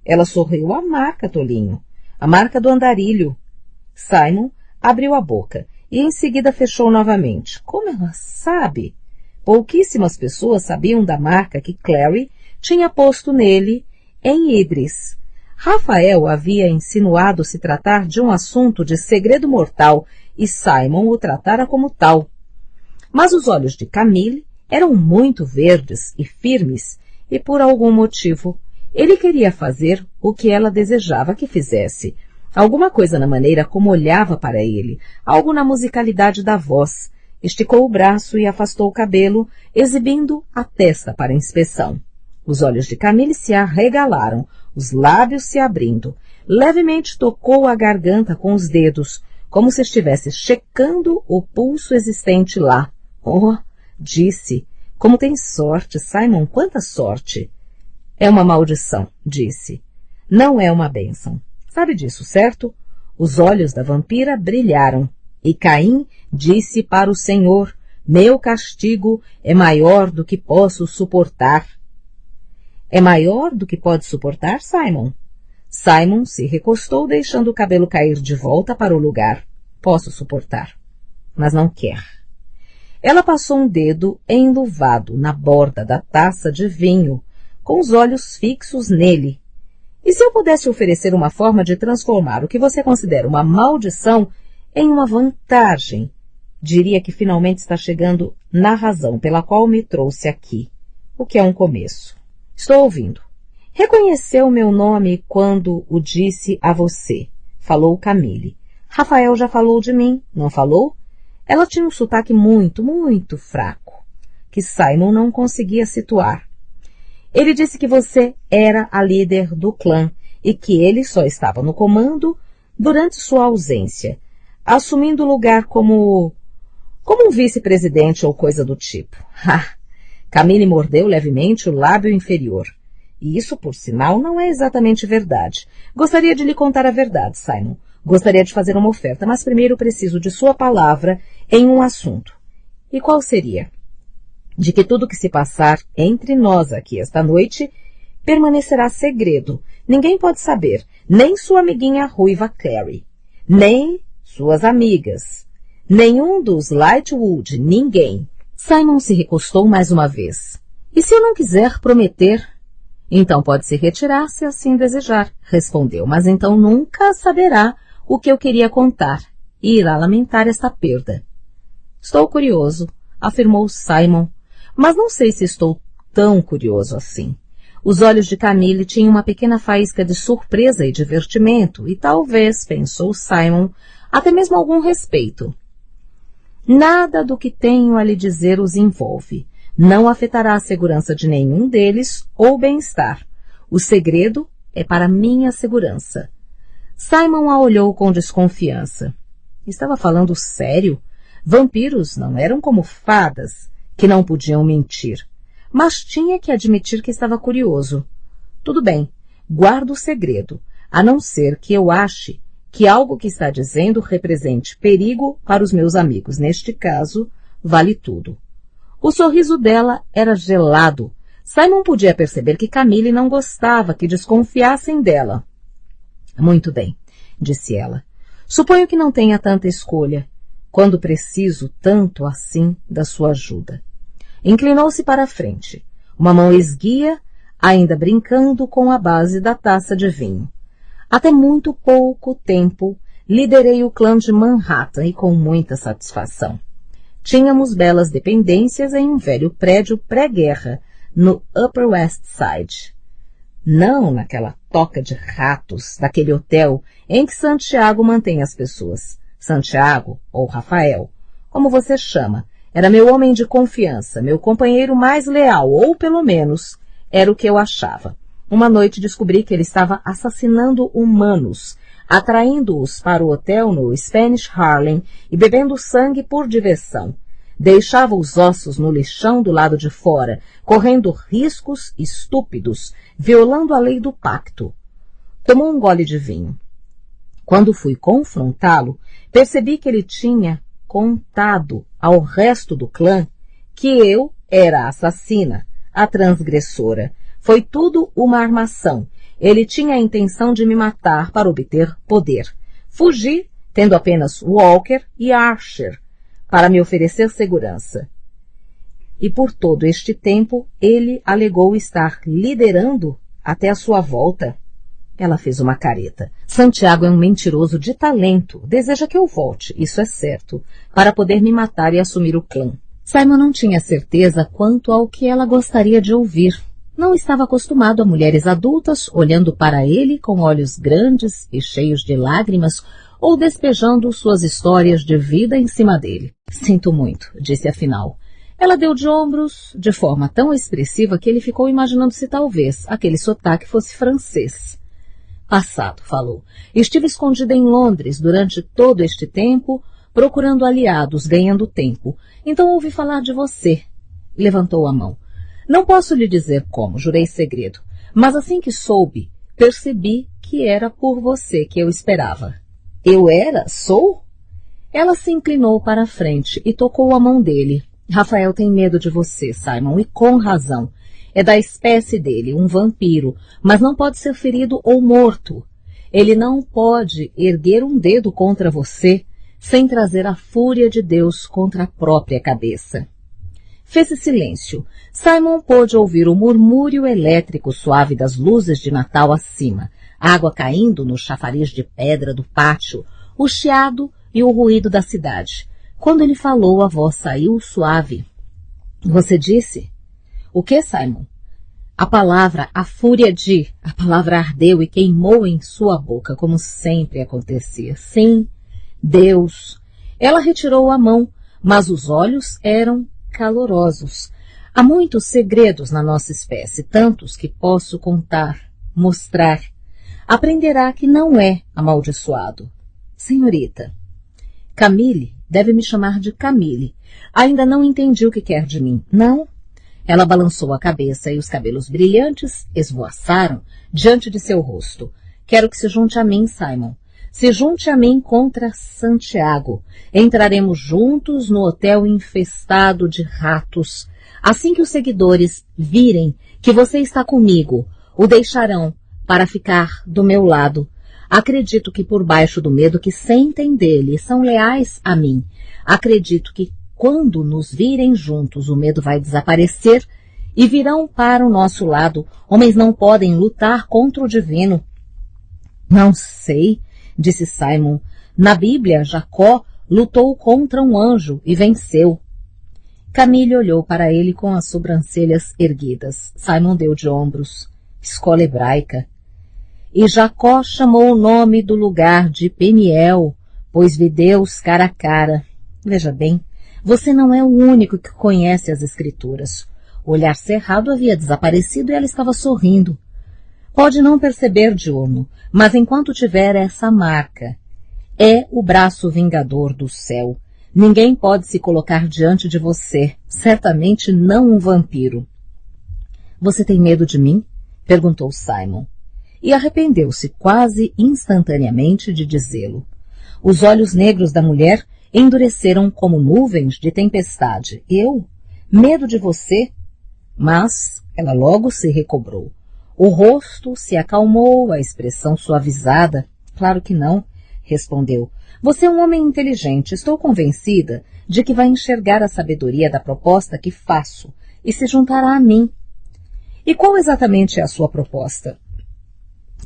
Ela sorriu. A marca, tolinho. A marca do andarilho. Simon abriu a boca e em seguida fechou novamente. Como ela sabe? Pouquíssimas pessoas sabiam da marca que Clary tinha posto nele em Idris. Rafael havia insinuado se tratar de um assunto de segredo mortal e Simon o tratara como tal. Mas os olhos de Camille eram muito verdes e firmes e, por algum motivo, ele queria fazer o que ela desejava que fizesse. Alguma coisa na maneira como olhava para ele, algo na musicalidade da voz. Esticou o braço e afastou o cabelo, exibindo a testa para inspeção. Os olhos de Camille se arregalaram, os lábios se abrindo. Levemente tocou a garganta com os dedos, como se estivesse checando o pulso existente lá. Oh, disse, como tem sorte, Simon, quanta sorte. É uma maldição, disse. Não é uma bênção. Sabe disso, certo? Os olhos da vampira brilharam. E Caim disse para o Senhor, meu castigo é maior do que posso suportar. É maior do que pode suportar, Simon? Simon se recostou, deixando o cabelo cair de volta para o lugar. Posso suportar, mas não quer. Ela passou um dedo enluvado na borda da taça de vinho, com os olhos fixos nele. E se eu pudesse oferecer uma forma de transformar o que você considera uma maldição em uma vantagem, diria que finalmente está chegando na razão pela qual me trouxe aqui, o que é um começo. Estou ouvindo. Reconheceu meu nome quando o disse a você, falou Camille. Rafael já falou de mim, não falou? Ela tinha um sotaque muito, muito fraco, que Simon não conseguia situar. Ele disse que você era a líder do clã e que ele só estava no comando durante sua ausência, assumindo o lugar como um vice-presidente ou coisa do tipo. Camille mordeu levemente o lábio inferior. E isso, por sinal, não é exatamente verdade. Gostaria de lhe contar a verdade, Simon. Gostaria de fazer uma oferta, mas primeiro preciso de sua palavra em um assunto. E qual seria? De que tudo que se passar entre nós aqui esta noite permanecerá segredo. Ninguém pode saber, nem sua amiguinha ruiva Clary, nem suas amigas, nenhum dos Lightwood, ninguém. Simon se recostou mais uma vez. E se eu não quiser prometer? Então pode se retirar se assim desejar, respondeu, mas então nunca saberá o que eu queria contar e irá lamentar esta perda. Estou curioso, afirmou Simon, mas não sei se estou tão curioso assim. Os olhos de Camille tinham uma pequena faísca de surpresa e divertimento, e talvez, pensou Simon, até mesmo algum respeito. Nada do que tenho a lhe dizer os envolve. Não afetará a segurança de nenhum deles ou bem-estar. O segredo é para minha segurança. Simon a olhou com desconfiança. Estava falando sério? Vampiros não eram como fadas, que não podiam mentir. Mas tinha que admitir que estava curioso. Tudo bem, guardo o segredo, a não ser que eu ache que algo que está dizendo represente perigo para os meus amigos. Neste caso, vale tudo. O sorriso dela era gelado. Simon podia perceber que Camille não gostava que desconfiassem dela. Muito bem, disse ela. Suponho que não tenha tanta escolha, quando preciso tanto assim da sua ajuda. Inclinou-se para a frente, uma mão esguia, ainda brincando com a base da taça de vinho. Até muito pouco tempo, liderei o clã de Manhattan e com muita satisfação. Tínhamos belas dependências em um velho prédio pré-guerra, no Upper West Side. Não naquela toca de ratos daquele hotel em que Santiago mantém as pessoas. Santiago, ou Rafael, como você chama, era meu homem de confiança, meu companheiro mais leal, ou pelo menos era o que eu achava. Uma noite descobri que ele estava assassinando humanos, atraindo-os para o hotel no Spanish Harlem e bebendo sangue por diversão. Deixava os ossos no lixão do lado de fora, correndo riscos estúpidos, violando a lei do pacto. Tomou um gole de vinho. Quando fui confrontá-lo, percebi que ele tinha contado ao resto do clã que eu era a assassina, a transgressora. Foi tudo uma armação. Ele tinha a intenção de me matar para obter poder. Fugi, tendo apenas Walker e Archer para me oferecer segurança. E por todo este tempo, ele alegou estar liderando até a sua volta. Ela fez uma careta. Santiago é um mentiroso de talento. Deseja que eu volte, isso é certo, para poder me matar e assumir o clã. Simon não tinha certeza quanto ao que ela gostaria de ouvir. Não estava acostumado a mulheres adultas olhando para ele com olhos grandes e cheios de lágrimas ou despejando suas histórias de vida em cima dele. Sinto muito, disse afinal. Ela deu de ombros de forma tão expressiva que ele ficou imaginando se talvez aquele sotaque fosse francês. Passado, falou. Estive escondida em Londres durante todo este tempo, procurando aliados, ganhando tempo. Então ouvi falar de você. Levantou a mão. Não posso lhe dizer como, jurei segredo, Mas assim que soube, percebi que era por você que eu esperava. Eu era? Sou? Ela se inclinou para a frente e tocou a mão dele. Rafael tem medo de você, Simon, e com razão. É da espécie dele, um vampiro, mas não pode ser ferido ou morto. Ele não pode erguer um dedo contra você sem trazer a fúria de Deus contra a própria cabeça. Fez-se silêncio. Simon pôde ouvir o murmúrio elétrico suave das luzes de Natal acima, água caindo no chafariz de pedra do pátio, o chiado e o ruído da cidade. Quando ele falou, a voz saiu suave. Você disse? O que, Simon? A palavra, a fúria de... A palavra ardeu e queimou em sua boca, como sempre acontecia. Sim, Deus. Ela retirou a mão, mas os olhos eram calorosos. Há muitos segredos na nossa espécie, tantos que posso contar, mostrar. Aprenderá que não é amaldiçoado. Senhorita. Camille, deve me chamar de Camille. Ainda não entendi o que quer de mim. Não? Ela balançou a cabeça e os cabelos brilhantes esvoaçaram diante de seu rosto. Quero que se junte a mim, Simon. Se junte a mim contra Santiago. Entraremos juntos no hotel infestado de ratos. Assim que os seguidores virem que você está comigo, o deixarão para ficar do meu lado. Acredito que por baixo do medo que sentem dele, são leais a mim. Acredito que quando nos virem juntos, o medo vai desaparecer e virão para o nosso lado. Homens não podem lutar contra o divino. Não sei, disse Simon. Na Bíblia, Jacó lutou contra um anjo e venceu. Camille olhou para ele com as sobrancelhas erguidas. Simon deu de ombros. Escola hebraica. E Jacó chamou o nome do lugar de Peniel, pois vi Deus cara a cara. Veja bem, você não é o único que conhece as Escrituras. O olhar cerrado havia desaparecido e ela estava sorrindo. Pode não perceber, diurno, mas enquanto tiver essa marca, é o braço vingador do céu. Ninguém pode se colocar diante de você, certamente não um vampiro. Você tem medo de mim? Perguntou Simon. E arrependeu-se quase instantaneamente de dizê-lo. Os olhos negros da mulher endureceram como nuvens de tempestade. Eu? Medo de você? Mas ela logo se recobrou. O rosto se acalmou, a expressão suavizada. Claro que não, respondeu. Você é um homem inteligente. Estou convencida de que vai enxergar a sabedoria da proposta que faço e se juntará a mim. E qual exatamente é a sua proposta?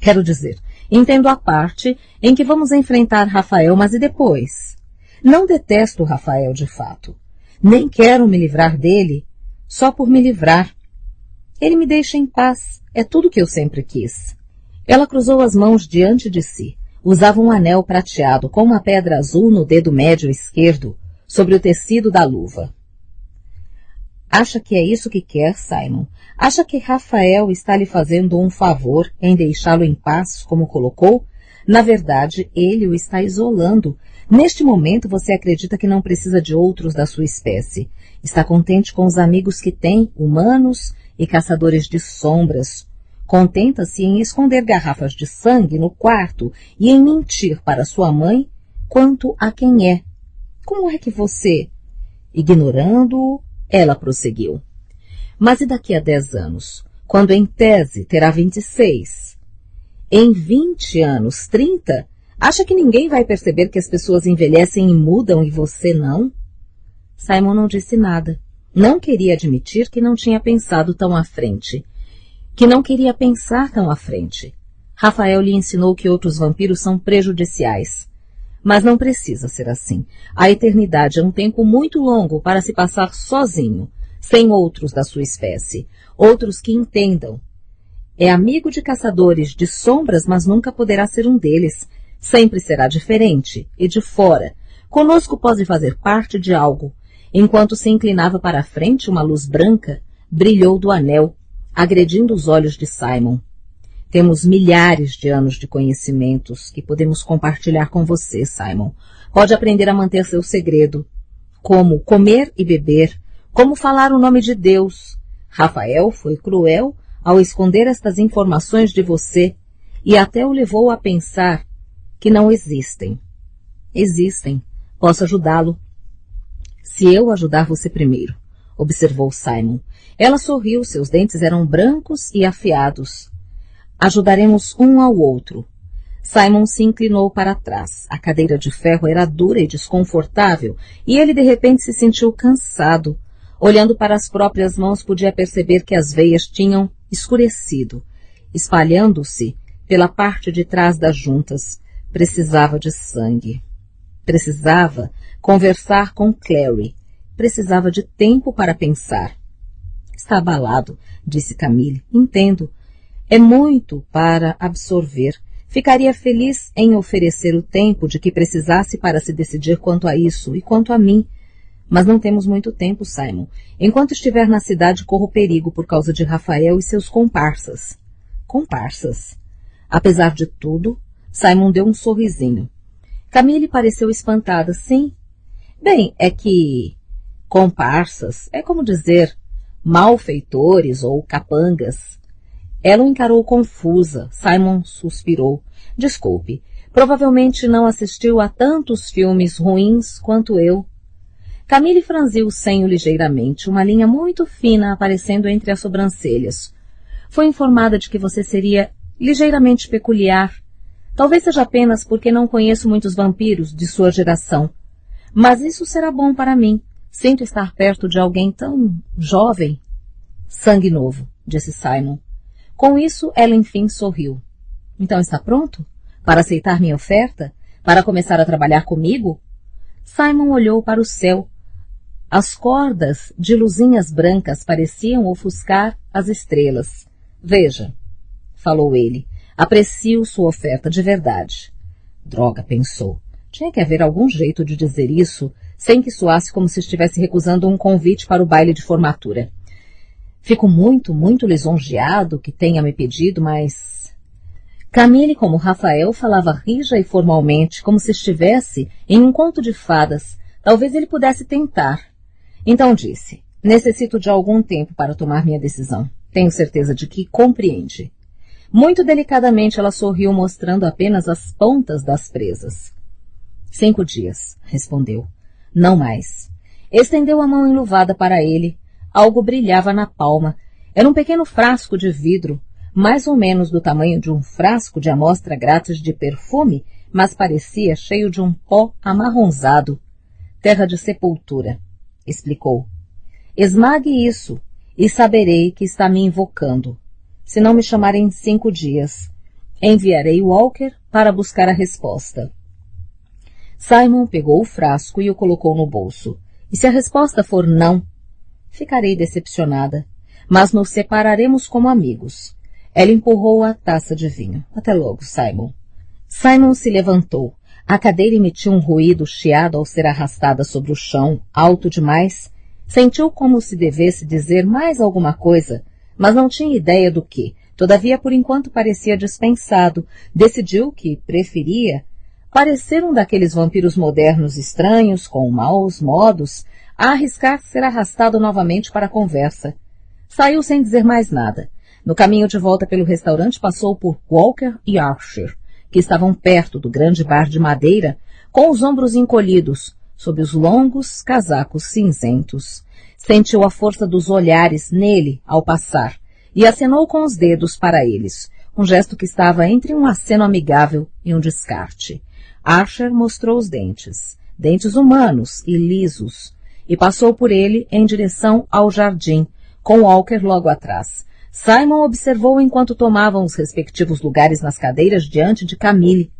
Quero dizer, entendo a parte em que vamos enfrentar Rafael, mas e depois? Não detesto Rafael de fato. Nem quero me livrar dele só por me livrar. Ele me deixa em paz. É tudo que eu sempre quis. Ela cruzou as mãos diante de si. Usava um anel prateado com uma pedra azul no dedo médio esquerdo, sobre o tecido da luva. Acha que é isso que quer, Simon? Acha que Rafael está lhe fazendo um favor em deixá-lo em paz, como colocou? Na verdade, ele o está isolando. Neste momento, você acredita que não precisa de outros da sua espécie. Está contente com os amigos que tem, humanos e caçadores de sombras. Contenta-se em esconder garrafas de sangue no quarto e em mentir para sua mãe quanto a quem é. Como é que você... Ignorando-o, ela prosseguiu. Mas e daqui a 10 anos, quando em tese terá 26? Em 20 anos, 30? Acha que ninguém vai perceber que as pessoas envelhecem e mudam e você não? Simon não disse nada. Não queria admitir que não tinha pensado tão à frente. Que não queria pensar tão à frente. Rafael lhe ensinou que outros vampiros são prejudiciais. Mas não precisa ser assim. A eternidade é um tempo muito longo para se passar sozinho, sem outros da sua espécie, outros que entendam. É amigo de caçadores de sombras, mas nunca poderá ser um deles. Sempre será diferente e de fora. Conosco pode fazer parte de algo. Enquanto se inclinava para a frente, uma luz branca brilhou do anel, agredindo os olhos de Simon. Temos milhares de anos de conhecimentos que podemos compartilhar com você, Simon. Pode aprender a manter seu segredo. Como comer e beber, como falar o nome de Deus. Rafael foi cruel ao esconder estas informações de você e até o levou a pensar que não existem. Existem. Posso ajudá-lo. Se eu ajudar você primeiro, observou Simon. Ela sorriu, seus dentes eram brancos e afiados. Ajudaremos um ao outro. Simon se inclinou para trás. A cadeira de ferro era dura e desconfortável, e ele de repente se sentiu cansado. Olhando para as próprias mãos, podia perceber que as veias tinham escurecido, espalhando-se pela parte de trás das juntas. Precisava de sangue. Precisava conversar com Clary. Precisava de tempo para pensar. Está abalado, disse Camille. Entendo. É muito para absorver. Ficaria feliz em oferecer o tempo de que precisasse para se decidir quanto a isso e quanto a mim. Mas não temos muito tempo, Simon. Enquanto estiver na cidade, corro perigo por causa de Rafael e seus comparsas. Comparsas? Apesar de tudo, Simon deu um sorrisinho. Camille pareceu espantada. Sim. Bem, é que comparsas é como dizer malfeitores ou capangas. Ela o encarou confusa. Simon suspirou. Desculpe, provavelmente não assistiu a tantos filmes ruins quanto eu. Camille franziu o senho ligeiramente, uma linha muito fina aparecendo entre as sobrancelhas. Foi informada de que você seria ligeiramente peculiar. Talvez seja apenas porque não conheço muitos vampiros de sua geração. Mas isso será bom para mim. Sinto estar perto de alguém tão jovem. Sangue novo, disse Simon. Com isso, ela enfim sorriu. Então está pronto? Para aceitar minha oferta? Para começar a trabalhar comigo? Simon olhou para o céu. As cordas de luzinhas brancas pareciam ofuscar as estrelas. Veja, falou ele, aprecio sua oferta de verdade. Droga, pensou. Tinha que haver algum jeito de dizer isso sem que soasse como se estivesse recusando um convite para o baile de formatura. Fico muito, muito lisonjeado que tenha me pedido, mas... Camille, como Rafael, falava rija e formalmente, como se estivesse em um conto de fadas. Talvez ele pudesse tentar. Então disse, necessito de algum tempo para tomar minha decisão. Tenho certeza de que compreende. Muito delicadamente ela sorriu, mostrando apenas as pontas das presas. 5 dias, respondeu. Não mais. Estendeu a mão enluvada para ele. Algo brilhava na palma. Era um pequeno frasco de vidro, mais ou menos do tamanho de um frasco de amostra grátis de perfume, mas parecia cheio de um pó amarronzado. Terra de sepultura, explicou. Esmague isso e saberei que está me invocando. Se não me chamar em 5 dias, enviarei Walker para buscar a resposta. Simon pegou o frasco e o colocou no bolso. E se a resposta for não, ficarei decepcionada, mas nos separaremos como amigos. Ela empurrou a taça de vinho. Até logo, Simon. Simon se levantou. A cadeira emitiu um ruído chiado ao ser arrastada sobre o chão, alto demais. Sentiu como se devesse dizer mais alguma coisa, mas não tinha ideia do que. Todavia, por enquanto, parecia dispensado. Decidiu que preferia parecer um daqueles vampiros modernos estranhos, com maus modos, a arriscar ser arrastado novamente para a conversa. Saiu sem dizer mais nada. No caminho de volta pelo restaurante passou por Walker e Archer, que estavam perto do grande bar de madeira, com os ombros encolhidos, sob os longos casacos cinzentos. Sentiu a força dos olhares nele ao passar, e acenou com os dedos para eles, um gesto que estava entre um aceno amigável e um descarte. Archer mostrou os dentes, dentes humanos e lisos, e passou por ele em direção ao jardim, com Walker logo atrás. Simon observou enquanto tomavam os respectivos lugares nas cadeiras diante de Camille.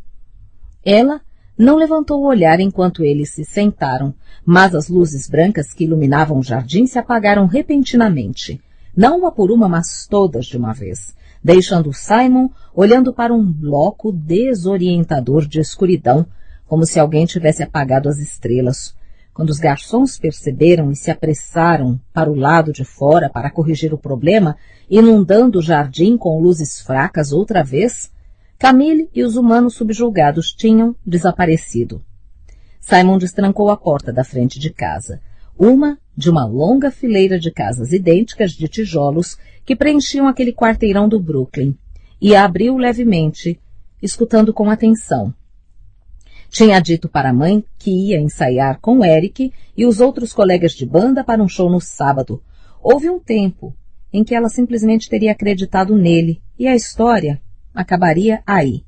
Ela não levantou o olhar enquanto eles se sentaram, mas as luzes brancas que iluminavam o jardim se apagaram repentinamente, não uma por uma, mas todas de uma vez, deixando Simon olhando para um bloco desorientador de escuridão, como se alguém tivesse apagado as estrelas. Quando os garçons perceberam e se apressaram para o lado de fora para corrigir o problema, inundando o jardim com luzes fracas outra vez, Camille e os humanos subjugados tinham desaparecido. Simon destrancou a porta da frente de casa. uma de uma longa fileira de casas idênticas de tijolos que preenchiam aquele quarteirão do Brooklyn, e a abriu levemente, escutando com atenção. Tinha dito para a mãe que ia ensaiar com Eric e os outros colegas de banda para um show no sábado. Houve um tempo em que ela simplesmente teria acreditado nele, e a história acabaria aí.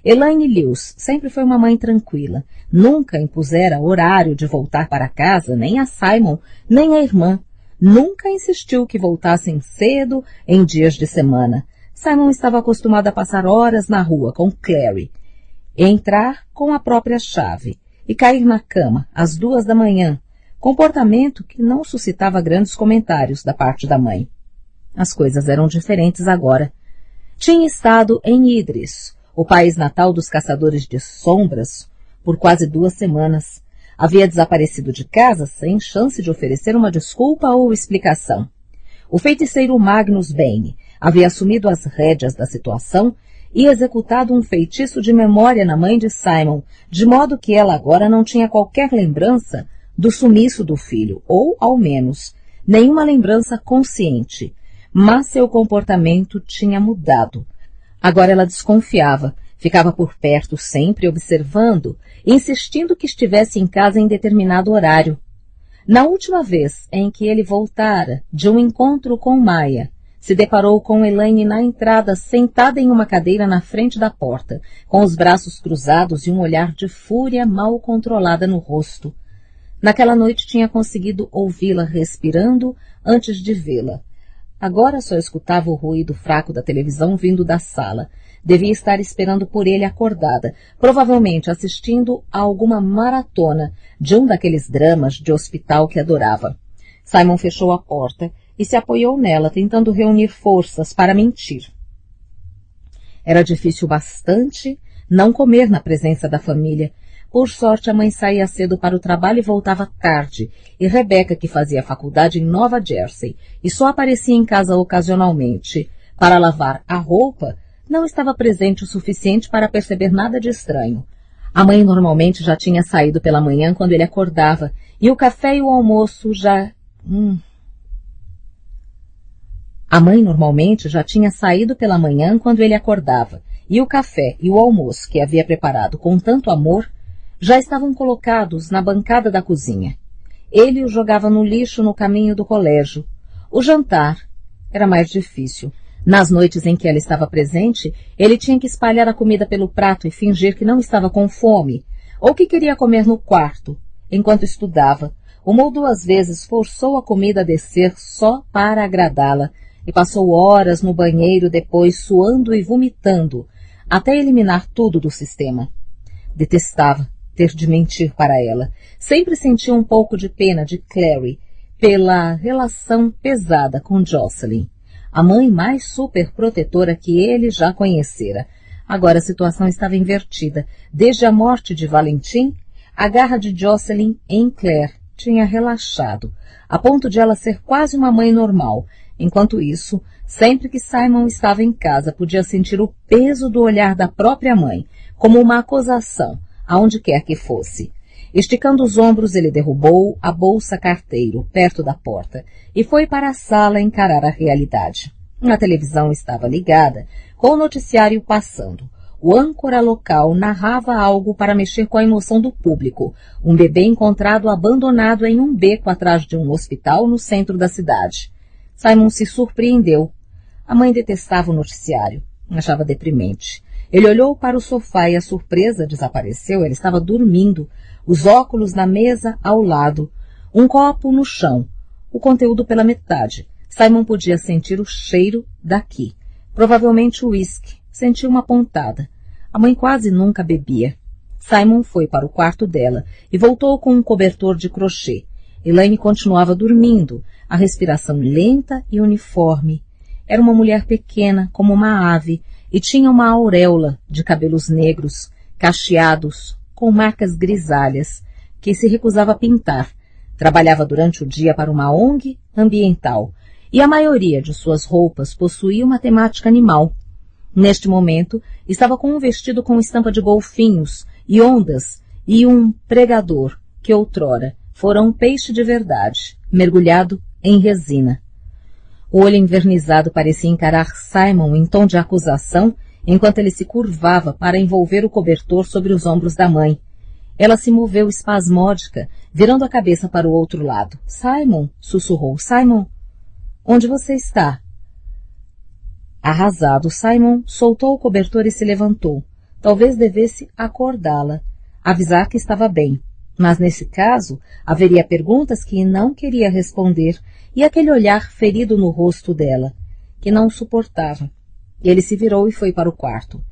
Elaine Lewis sempre foi uma mãe tranquila. Nunca impusera horário de voltar para casa, nem a Simon, nem a irmã. Nunca insistiu que voltassem cedo em dias de semana. Simon estava acostumado a passar horas na rua com Clary, entrar com a própria chave e cair na cama às 2 da manhã, comportamento que não suscitava grandes comentários da parte da mãe. As coisas eram diferentes agora. Tinha estado em Idris, o país natal dos caçadores de sombras, por quase 2 semanas. Havia desaparecido de casa sem chance de oferecer uma desculpa ou explicação. O feiticeiro Magnus Bane havia assumido as rédeas da situação e executado um feitiço de memória na mãe de Simon, de modo que ela agora não tinha qualquer lembrança do sumiço do filho, ou, ao menos, nenhuma lembrança consciente. Mas seu comportamento tinha mudado. Agora ela desconfiava, ficava por perto sempre observando, insistindo que estivesse em casa em determinado horário. Na última vez em que ele voltara de um encontro com Maya, se deparou com Elaine na entrada, sentada em uma cadeira na frente da porta, com os braços cruzados e um olhar de fúria mal controlada no rosto. Naquela noite tinha conseguido ouvi-la respirando antes de vê-la. Agora só escutava o ruído fraco da televisão vindo da sala. Devia estar esperando por ele acordada, provavelmente assistindo a alguma maratona de um daqueles dramas de hospital que adorava. Simon fechou a porta e se apoiou nela, tentando reunir forças para mentir. Era difícil bastante não comer na presença da família. Por sorte, a mãe saía cedo para o trabalho e voltava tarde, e Rebecca, que fazia faculdade em Nova Jersey e só aparecia em casa ocasionalmente para lavar a roupa, não estava presente o suficiente para perceber nada de estranho. A mãe normalmente já tinha saído pela manhã quando ele acordava, e o café e o almoço já... A mãe normalmente já tinha saído pela manhã quando ele acordava, e o café e o almoço que havia preparado com tanto amor já estavam colocados na bancada da cozinha. Ele o jogava no lixo no caminho do colégio. O jantar era mais difícil. Nas noites em que ela estava presente, ele tinha que espalhar a comida pelo prato e fingir que não estava com fome, ou que queria comer no quarto, enquanto estudava. Uma ou 2 vezes forçou a comida a descer só para agradá-la, e passou horas no banheiro depois suando e vomitando, até eliminar tudo do sistema. Detestava ter de mentir para ela. Sempre sentia um pouco de pena de Clary pela relação pesada com Jocelyn, a mãe mais super protetora que ele já conhecera. Agora a situação estava invertida. Desde a morte de Valentim, a garra de Jocelyn em Claire tinha relaxado, a ponto de ela ser quase uma mãe normal. Enquanto isso, sempre que Simon estava em casa, podia sentir o peso do olhar da própria mãe, como uma acusação, aonde quer que fosse. Esticando os ombros, ele derrubou a bolsa carteiro perto da porta e foi para a sala encarar a realidade. A televisão estava ligada, com o noticiário passando. O âncora local narrava algo para mexer com a emoção do público. Um bebê encontrado abandonado em um beco atrás de um hospital no centro da cidade. Simon se surpreendeu. A mãe detestava o noticiário. Achava deprimente. Ele olhou para o sofá e a surpresa desapareceu. Ele estava dormindo, os óculos na mesa ao lado, um copo no chão, o conteúdo pela metade. Simon podia sentir o cheiro daqui. Provavelmente o uísque. Sentiu uma pontada. A mãe quase nunca bebia. Simon foi para o quarto dela e voltou com um cobertor de crochê. Elaine continuava dormindo, a respiração lenta e uniforme. Era uma mulher pequena, como uma ave, e tinha uma auréola de cabelos negros, cacheados, com marcas grisalhas, que se recusava a pintar. Trabalhava durante o dia para uma ONG ambiental, e a maioria de suas roupas possuía uma temática animal. Neste momento, estava com um vestido com estampa de golfinhos e ondas e um pregador que outrora fora um peixe de verdade, mergulhado em resina. O olho envernizado parecia encarar Simon em tom de acusação, enquanto ele se curvava para envolver o cobertor sobre os ombros da mãe. Ela se moveu espasmódica, virando a cabeça para o outro lado. Simon, sussurrou. Simon, onde você está? Arrasado, Simon soltou o cobertor e se levantou. Talvez devesse acordá-la, avisar que estava bem. Mas nesse caso, haveria perguntas que não queria responder e aquele olhar ferido no rosto dela, que não suportava. Ele se virou e foi para o quarto.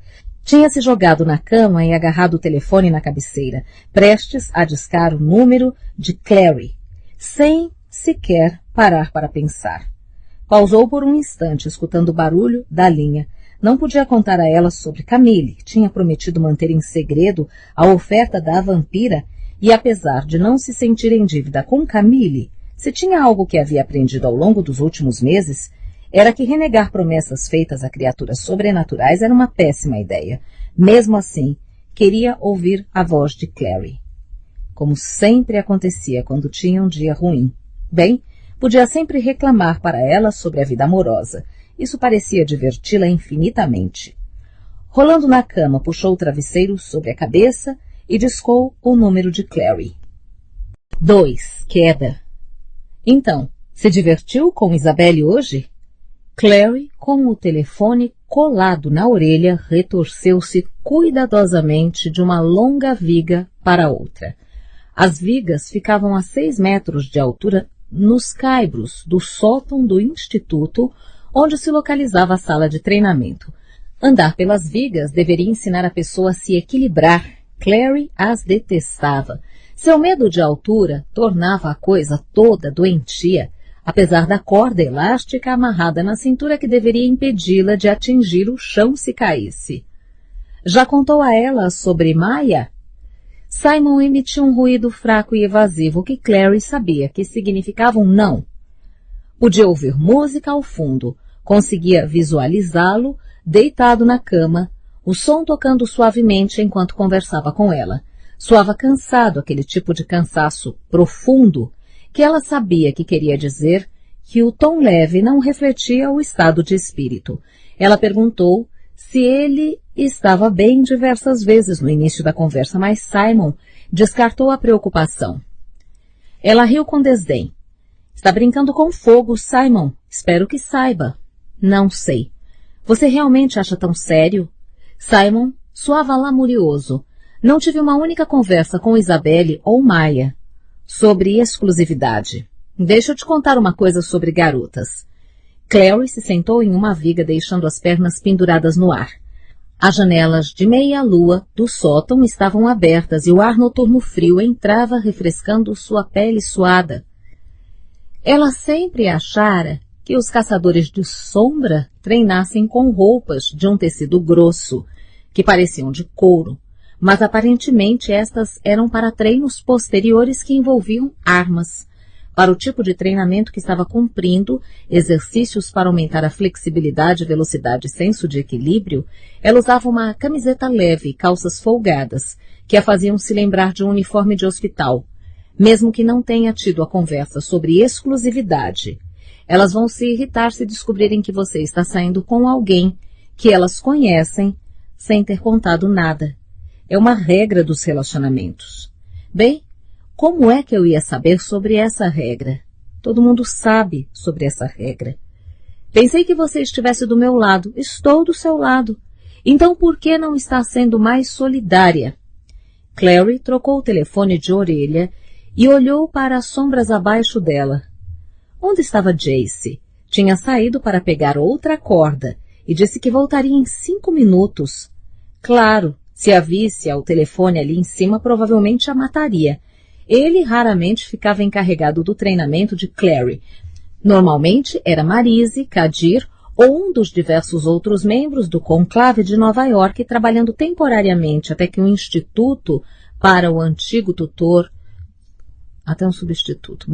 Tinha se jogado na cama e agarrado o telefone na cabeceira, prestes a discar o número de Clary, sem sequer parar para pensar. Pausou por um instante, escutando o barulho da linha. Não podia contar a ela sobre Camille. Tinha prometido manter em segredo a oferta da vampira e, apesar de não se sentir em dívida com Camille, se tinha algo que havia aprendido ao longo dos últimos meses, era que renegar promessas feitas a criaturas sobrenaturais era uma péssima ideia. Mesmo assim, queria ouvir a voz de Clary. Como sempre acontecia quando tinha um dia ruim. Bem, podia sempre reclamar para ela sobre a vida amorosa. Isso parecia diverti-la infinitamente. Rolando na cama, puxou o travesseiro sobre a cabeça e discou o número de Clary. 2. Queda. Então, se divertiu com Isabelle hoje? Clary, com o telefone colado na orelha, retorceu-se cuidadosamente de uma longa viga para outra. As vigas ficavam a 6 metros de altura nos caibros do sótão do instituto, onde se localizava a sala de treinamento. Andar pelas vigas deveria ensinar a pessoa a se equilibrar. Clary as detestava. Seu medo de altura tornava a coisa toda doentia, apesar da corda elástica amarrada na cintura que deveria impedi-la de atingir o chão se caísse. Já contou a ela sobre Maya? Simon emitiu um ruído fraco e evasivo que Clary sabia que significava um não. Podia ouvir música ao fundo, conseguia visualizá-lo deitado na cama, o som tocando suavemente enquanto conversava com ela. Soava cansado, aquele tipo de cansaço profundo, que ela sabia que queria dizer que o tom leve não refletia o estado de espírito. Ela perguntou se ele estava bem diversas vezes no início da conversa, mas Simon descartou a preocupação. Ela riu com desdém. Está brincando com fogo, Simon. Espero que saiba. Não sei. Você realmente acha tão sério? Simon soava lamurioso. Não tive uma única conversa com Isabelle ou Maya sobre exclusividade. Deixa eu te contar uma coisa sobre garotas. Clary se sentou em uma viga, deixando as pernas penduradas no ar. As janelas de meia-lua do sótão estavam abertas e o ar noturno frio entrava refrescando sua pele suada. Ela sempre achara que os caçadores de sombra treinassem com roupas de um tecido grosso, que pareciam de couro, mas aparentemente estas eram para treinos posteriores que envolviam armas. Para o tipo de treinamento que estava cumprindo, exercícios para aumentar a flexibilidade, velocidade e senso de equilíbrio, ela usava uma camiseta leve e calças folgadas, que a faziam se lembrar de um uniforme de hospital. Mesmo que não tenha tido a conversa sobre exclusividade, elas vão se irritar se descobrirem que você está saindo com alguém que elas conhecem sem ter contado nada. É uma regra dos relacionamentos. Bem, como é que eu ia saber sobre essa regra? Todo mundo sabe sobre essa regra. Pensei que você estivesse do meu lado. Estou do seu lado. Então por que não está sendo mais solidária? Clary trocou o telefone de orelha e olhou para as sombras abaixo dela. Onde estava Jace? Tinha saído para pegar outra corda e disse que voltaria em 5 minutos. Claro, se a visse ao telefone ali em cima, provavelmente a mataria. Ele raramente ficava encarregado do treinamento de Clary. Normalmente era Marise, Kadir ou um dos diversos outros membros do conclave de Nova York trabalhando temporariamente até que um instituto para o antigo tutor... Até um substituto.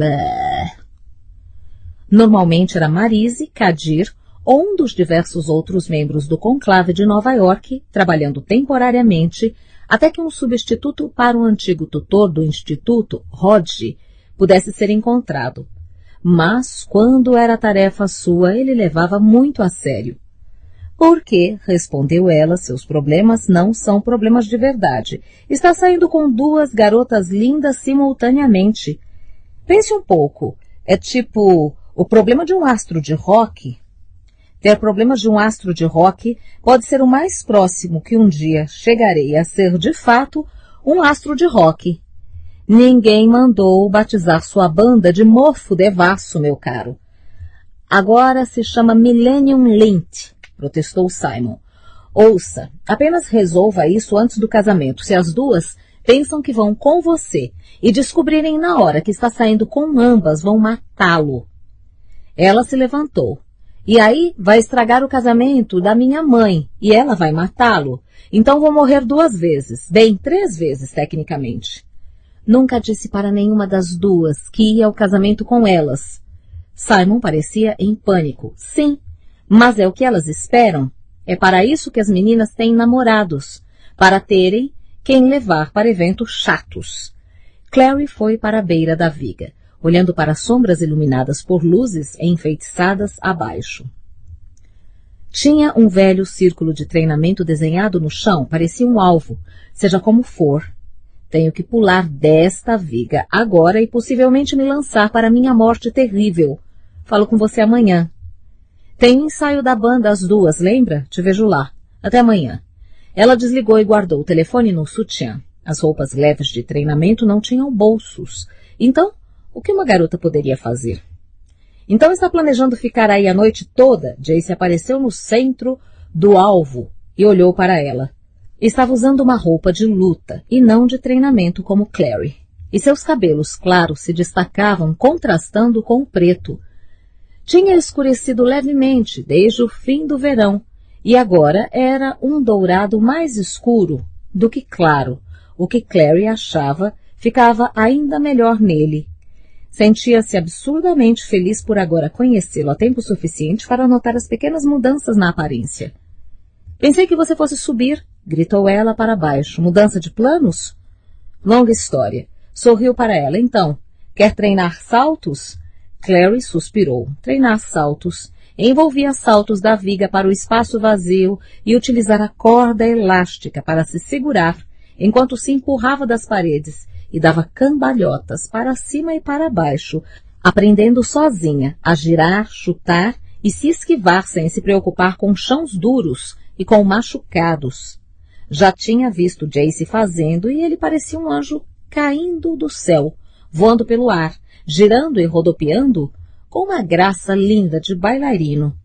Normalmente era Marise, Kadir ou um dos diversos outros membros do conclave de Nova York trabalhando temporariamente até que um substituto para o antigo tutor do instituto, Rodge, pudesse ser encontrado. Mas, quando era tarefa sua, ele levava muito a sério. Porque, respondeu ela, seus problemas não são problemas de verdade. Está saindo com 2 garotas lindas simultaneamente. Pense um pouco. É tipo o problema de um astro de rock. Ter problemas de um astro de rock pode ser o mais próximo que um dia chegarei a ser, de fato, um astro de rock. Ninguém mandou batizar sua banda de mofo devasso, meu caro. Agora se chama Millennium Lint, protestou Simon. Ouça, apenas resolva isso antes do casamento. Se as 2 pensam que vão com você e descobrirem na hora que está saindo com ambas, vão matá-lo. Ela se levantou. E aí vai estragar o casamento da minha mãe e ela vai matá-lo. Então vou morrer 2 vezes. Bem, 3 vezes, tecnicamente. Nunca disse para nenhuma das 2 que ia ao casamento com elas. Simon parecia em pânico. Sim, mas é o que elas esperam. É para isso que as meninas têm namorados. Para terem quem levar para eventos chatos. Clary foi para a beira da viga, olhando para as sombras iluminadas por luzes enfeitiçadas abaixo. Tinha um velho círculo de treinamento desenhado no chão, parecia um alvo, seja como for. Tenho que pular desta viga agora e possivelmente me lançar para minha morte terrível. Falo com você amanhã. Tem um ensaio da banda às 2, lembra? Te vejo lá. Até amanhã. Ela desligou e guardou o telefone no sutiã. As roupas leves de treinamento não tinham bolsos. Então, o que uma garota poderia fazer? Então está planejando ficar aí a noite toda? Jace apareceu no centro do alvo e olhou para ela. Estava usando uma roupa de luta e não de treinamento como Clary. E seus cabelos claros se destacavam contrastando com o preto. Tinha escurecido levemente desde o fim do verão e agora era um dourado mais escuro do que claro. O que Clary achava ficava ainda melhor nele. Sentia-se absurdamente feliz por agora conhecê-lo a tempo suficiente para notar as pequenas mudanças na aparência. Pensei que você fosse subir, gritou ela para baixo. Mudança de planos? Longa história. Sorriu para ela. Então, quer treinar saltos? Clary suspirou. Treinar saltos. Envolvia saltos da viga para o espaço vazio e utilizar a corda elástica para se segurar enquanto se empurrava das paredes e dava cambalhotas para cima e para baixo, aprendendo sozinha a girar, chutar e se esquivar sem se preocupar com chãos duros e com machucados. Já tinha visto Jace fazendo e ele parecia um anjo caindo do céu, voando pelo ar, girando e rodopiando com uma graça linda de bailarino.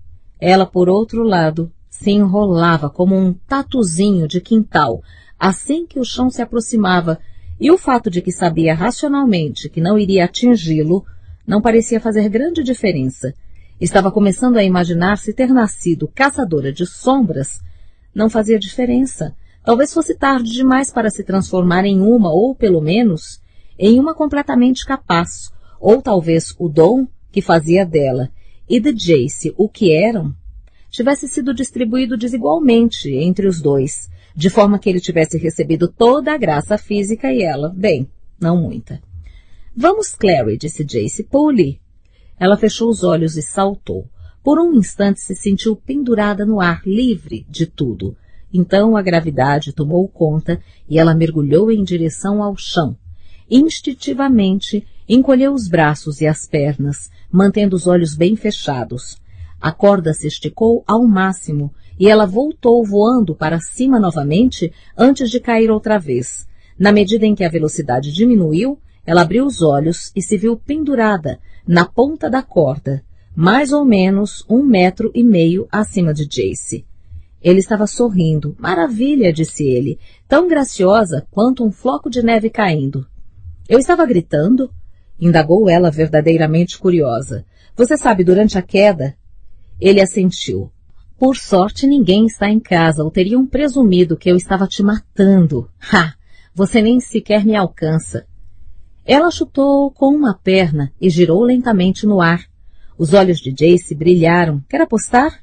Ela, por outro lado, se enrolava como um tatuzinho de quintal, assim que o chão se aproximava, e o fato de que sabia racionalmente que não iria atingi-lo não parecia fazer grande diferença. Estava começando a imaginar-se ter nascido caçadora de sombras. Não fazia diferença. Talvez fosse tarde demais para se transformar em uma, ou pelo menos, em uma completamente capaz, ou talvez o dom que fazia dela e de Jace o que eram, tivesse sido distribuído desigualmente entre os dois, de forma que ele tivesse recebido toda a graça física e ela, bem, não muita. Vamos, Clary, disse Jace, pule. Ela fechou os olhos e saltou. Por um instante se sentiu pendurada no ar, livre de tudo. Então a gravidade tomou conta e ela mergulhou em direção ao chão. Instintivamente, encolheu os braços e as pernas, mantendo os olhos bem fechados. A corda se esticou ao máximo e ela voltou voando para cima novamente antes de cair outra vez. Na medida em que a velocidade diminuiu, ela abriu os olhos e se viu pendurada na ponta da corda, mais ou menos 1,5 metros acima de Jace. Ele estava sorrindo. Maravilha, disse ele, tão graciosa quanto um floco de neve caindo. Eu estava gritando? Indagou ela verdadeiramente curiosa. Você sabe, durante a queda? Ele assentiu. Por sorte ninguém está em casa, ou teriam presumido que eu estava te matando. Ha! Você nem sequer me alcança. Ela chutou com uma perna e girou lentamente no ar. Os olhos de Jace brilharam. Quer apostar?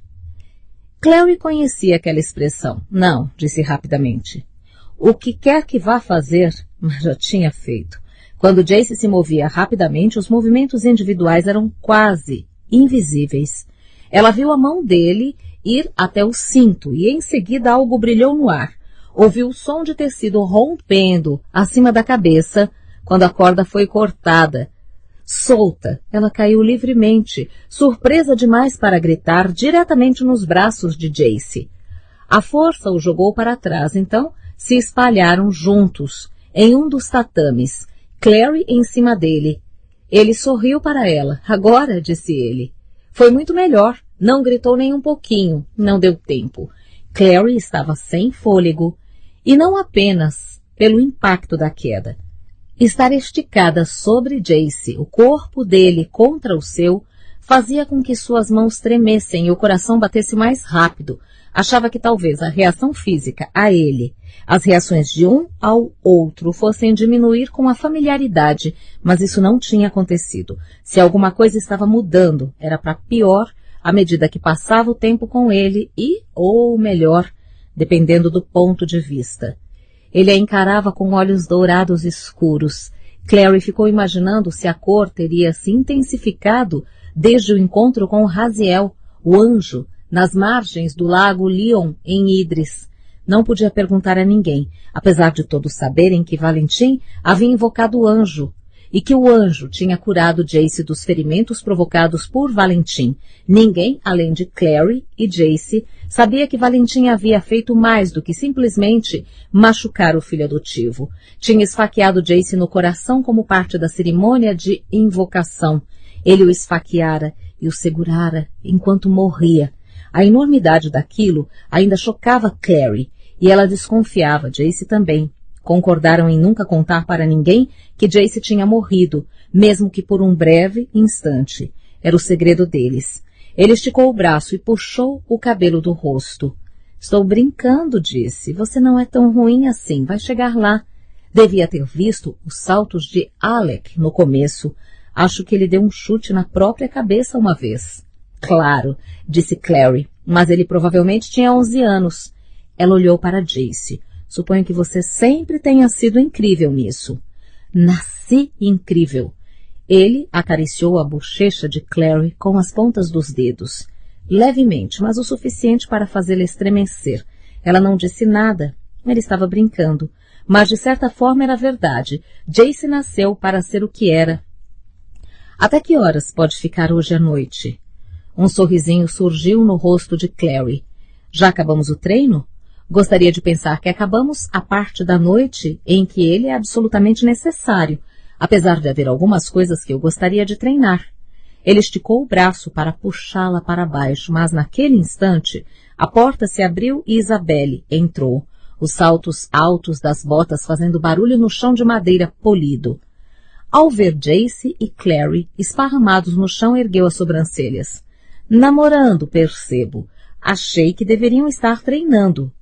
Clary conhecia aquela expressão. Não, disse rapidamente. O que quer que vá fazer, mas já tinha feito. Quando Jace se movia rapidamente, os movimentos individuais eram quase invisíveis. Ela viu a mão dele ir até o cinto e em seguida algo brilhou no ar. Ouviu o som de tecido rompendo acima da cabeça quando a corda foi cortada. Solta, ela caiu livremente, surpresa demais para gritar, diretamente nos braços de Jace. A força o jogou para trás, então se espalharam juntos, em um dos tatames, Clary em cima dele. Ele sorriu para ela. Agora, disse ele. Foi muito melhor. Não gritou nem um pouquinho. Não deu tempo. Clary estava sem fôlego. E não apenas pelo impacto da queda. Estar esticada sobre Jace, o corpo dele contra o seu, fazia com que suas mãos tremessem e o coração batesse mais rápido. Achava que talvez a reação física a ele, as reações de um ao outro fossem diminuir com a familiaridade, mas isso não tinha acontecido. Se alguma coisa estava mudando, era para pior à medida que passava o tempo com ele e, ou melhor, dependendo do ponto de vista. Ele a encarava com olhos dourados escuros. Clary ficou imaginando se a cor teria se intensificado desde o encontro com Raziel, o anjo, nas margens do lago Lion, em Idris. Não podia perguntar a ninguém, apesar de todos saberem que Valentim havia invocado o anjo, e que o anjo tinha curado Jace dos ferimentos provocados por Valentim. Ninguém, além de Clary e Jace, sabia que Valentim havia feito mais do que simplesmente machucar o filho adotivo. Tinha esfaqueado Jace no coração como parte da cerimônia de invocação. Ele o esfaqueara e o segurara enquanto morria. A enormidade daquilo ainda chocava Clary, e ela desconfiava, Jace também. Concordaram em nunca contar para ninguém que Jace tinha morrido, mesmo que por um breve instante. Era o segredo deles. Ele esticou o braço e puxou o cabelo do rosto. Estou brincando, disse. Você não é tão ruim assim, vai chegar lá. Devia ter visto os saltos de Alec no começo. Acho que ele deu um chute na própria cabeça uma vez. Claro, disse Clary, mas ele provavelmente tinha 11 anos. Ela olhou para Jace. Suponho que você sempre tenha sido incrível nisso. Nasci incrível. Ele acariciou a bochecha de Clary com as pontas dos dedos. Levemente, mas o suficiente para fazê-la estremecer. Ela não disse nada. Ele estava brincando. Mas de certa forma era verdade. Jace nasceu para ser o que era. Até que horas pode ficar hoje à noite? Um sorrisinho surgiu no rosto de Clary. Já acabamos o treino? Gostaria de pensar que acabamos a parte da noite em que ele é absolutamente necessário, apesar de haver algumas coisas que eu gostaria de treinar. Ele esticou o braço para puxá-la para baixo, mas naquele instante a porta se abriu e Isabelle entrou, os saltos altos das botas fazendo barulho no chão de madeira polido. Ao ver Jace e Clary esparramados no chão, ergueu as sobrancelhas. Namorando, percebo. Achei que deveriam estar treinando.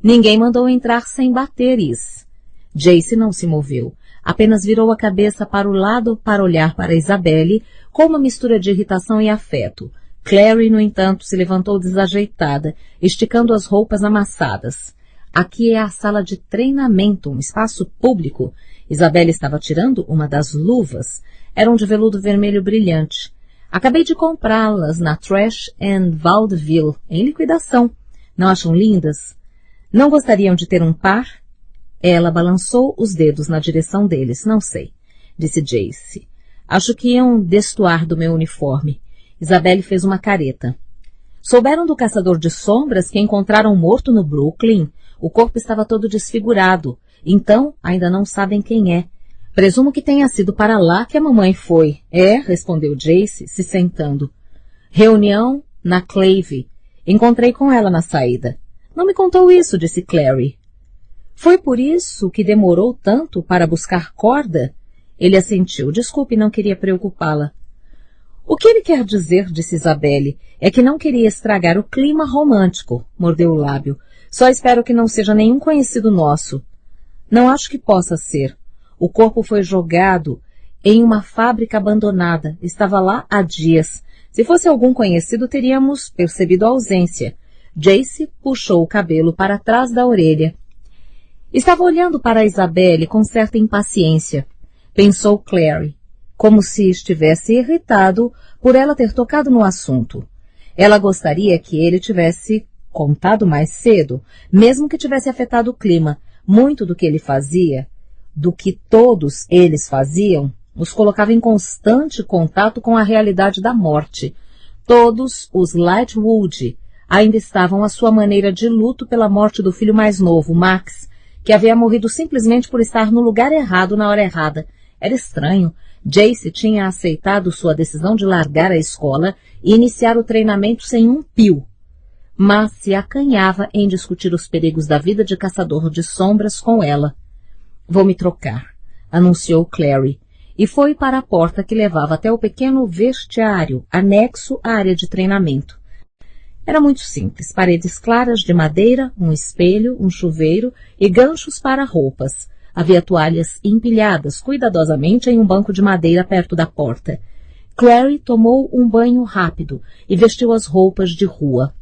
Ninguém mandou entrar sem bateres. Jace não se moveu. Apenas virou a cabeça para o lado para olhar para Isabelle com uma mistura de irritação e afeto. Clary, no entanto, se levantou desajeitada, esticando as roupas amassadas. Aqui é a sala de treinamento, um espaço público. Isabelle estava tirando uma das luvas. Eram de veludo vermelho brilhante. Acabei de comprá-las na Trash and Vaudeville, em liquidação. Não acham lindas? Não gostariam de ter um par? Ela balançou os dedos na direção deles. Não sei, disse Jace. Acho que iam destoar do meu uniforme. Isabelle fez uma careta. Souberam do caçador de sombras que encontraram morto no Brooklyn? O corpo estava todo desfigurado. Então, ainda não sabem quem é. Presumo que tenha sido para lá que a mamãe foi. É, respondeu Jace, se sentando. Reunião na Clave. Encontrei com ela na saída. Não me contou isso, disse Clary. Foi por isso que demorou tanto para buscar corda? Ele assentiu. Desculpe, não queria preocupá-la. O que ele quer dizer, disse Isabelle, é que não queria estragar o clima romântico, mordeu o lábio. Só espero que não seja nenhum conhecido nosso. Não acho que possa ser. O corpo foi jogado em uma fábrica abandonada. Estava lá há dias. Se fosse algum conhecido, teríamos percebido a ausência. Jace puxou o cabelo para trás da orelha. Estava olhando para Isabelle com certa impaciência. pensou Clary, como se estivesse irritado por ela ter tocado no assunto. Ela gostaria que ele tivesse contado mais cedo, mesmo que tivesse afetado o clima. Muito do que ele fazia, do que todos eles faziam, os colocava em constante contato com a realidade da morte. Todos os Lightwood ainda estavam à sua maneira de luto pela morte do filho mais novo, Max, que havia morrido simplesmente por estar no lugar errado na hora errada. Era estranho. Jace tinha aceitado sua decisão de largar a escola e iniciar o treinamento sem um pio, mas se acanhava em discutir os perigos da vida de caçador de sombras com ela. Vou me trocar, anunciou Clary, e foi para a porta que levava até o pequeno vestiário, anexo à área de treinamento. Era muito simples, paredes claras de madeira, um espelho, um chuveiro e ganchos para roupas. Havia toalhas empilhadas cuidadosamente em um banco de madeira perto da porta. Clary tomou um banho rápido e vestiu as roupas de rua.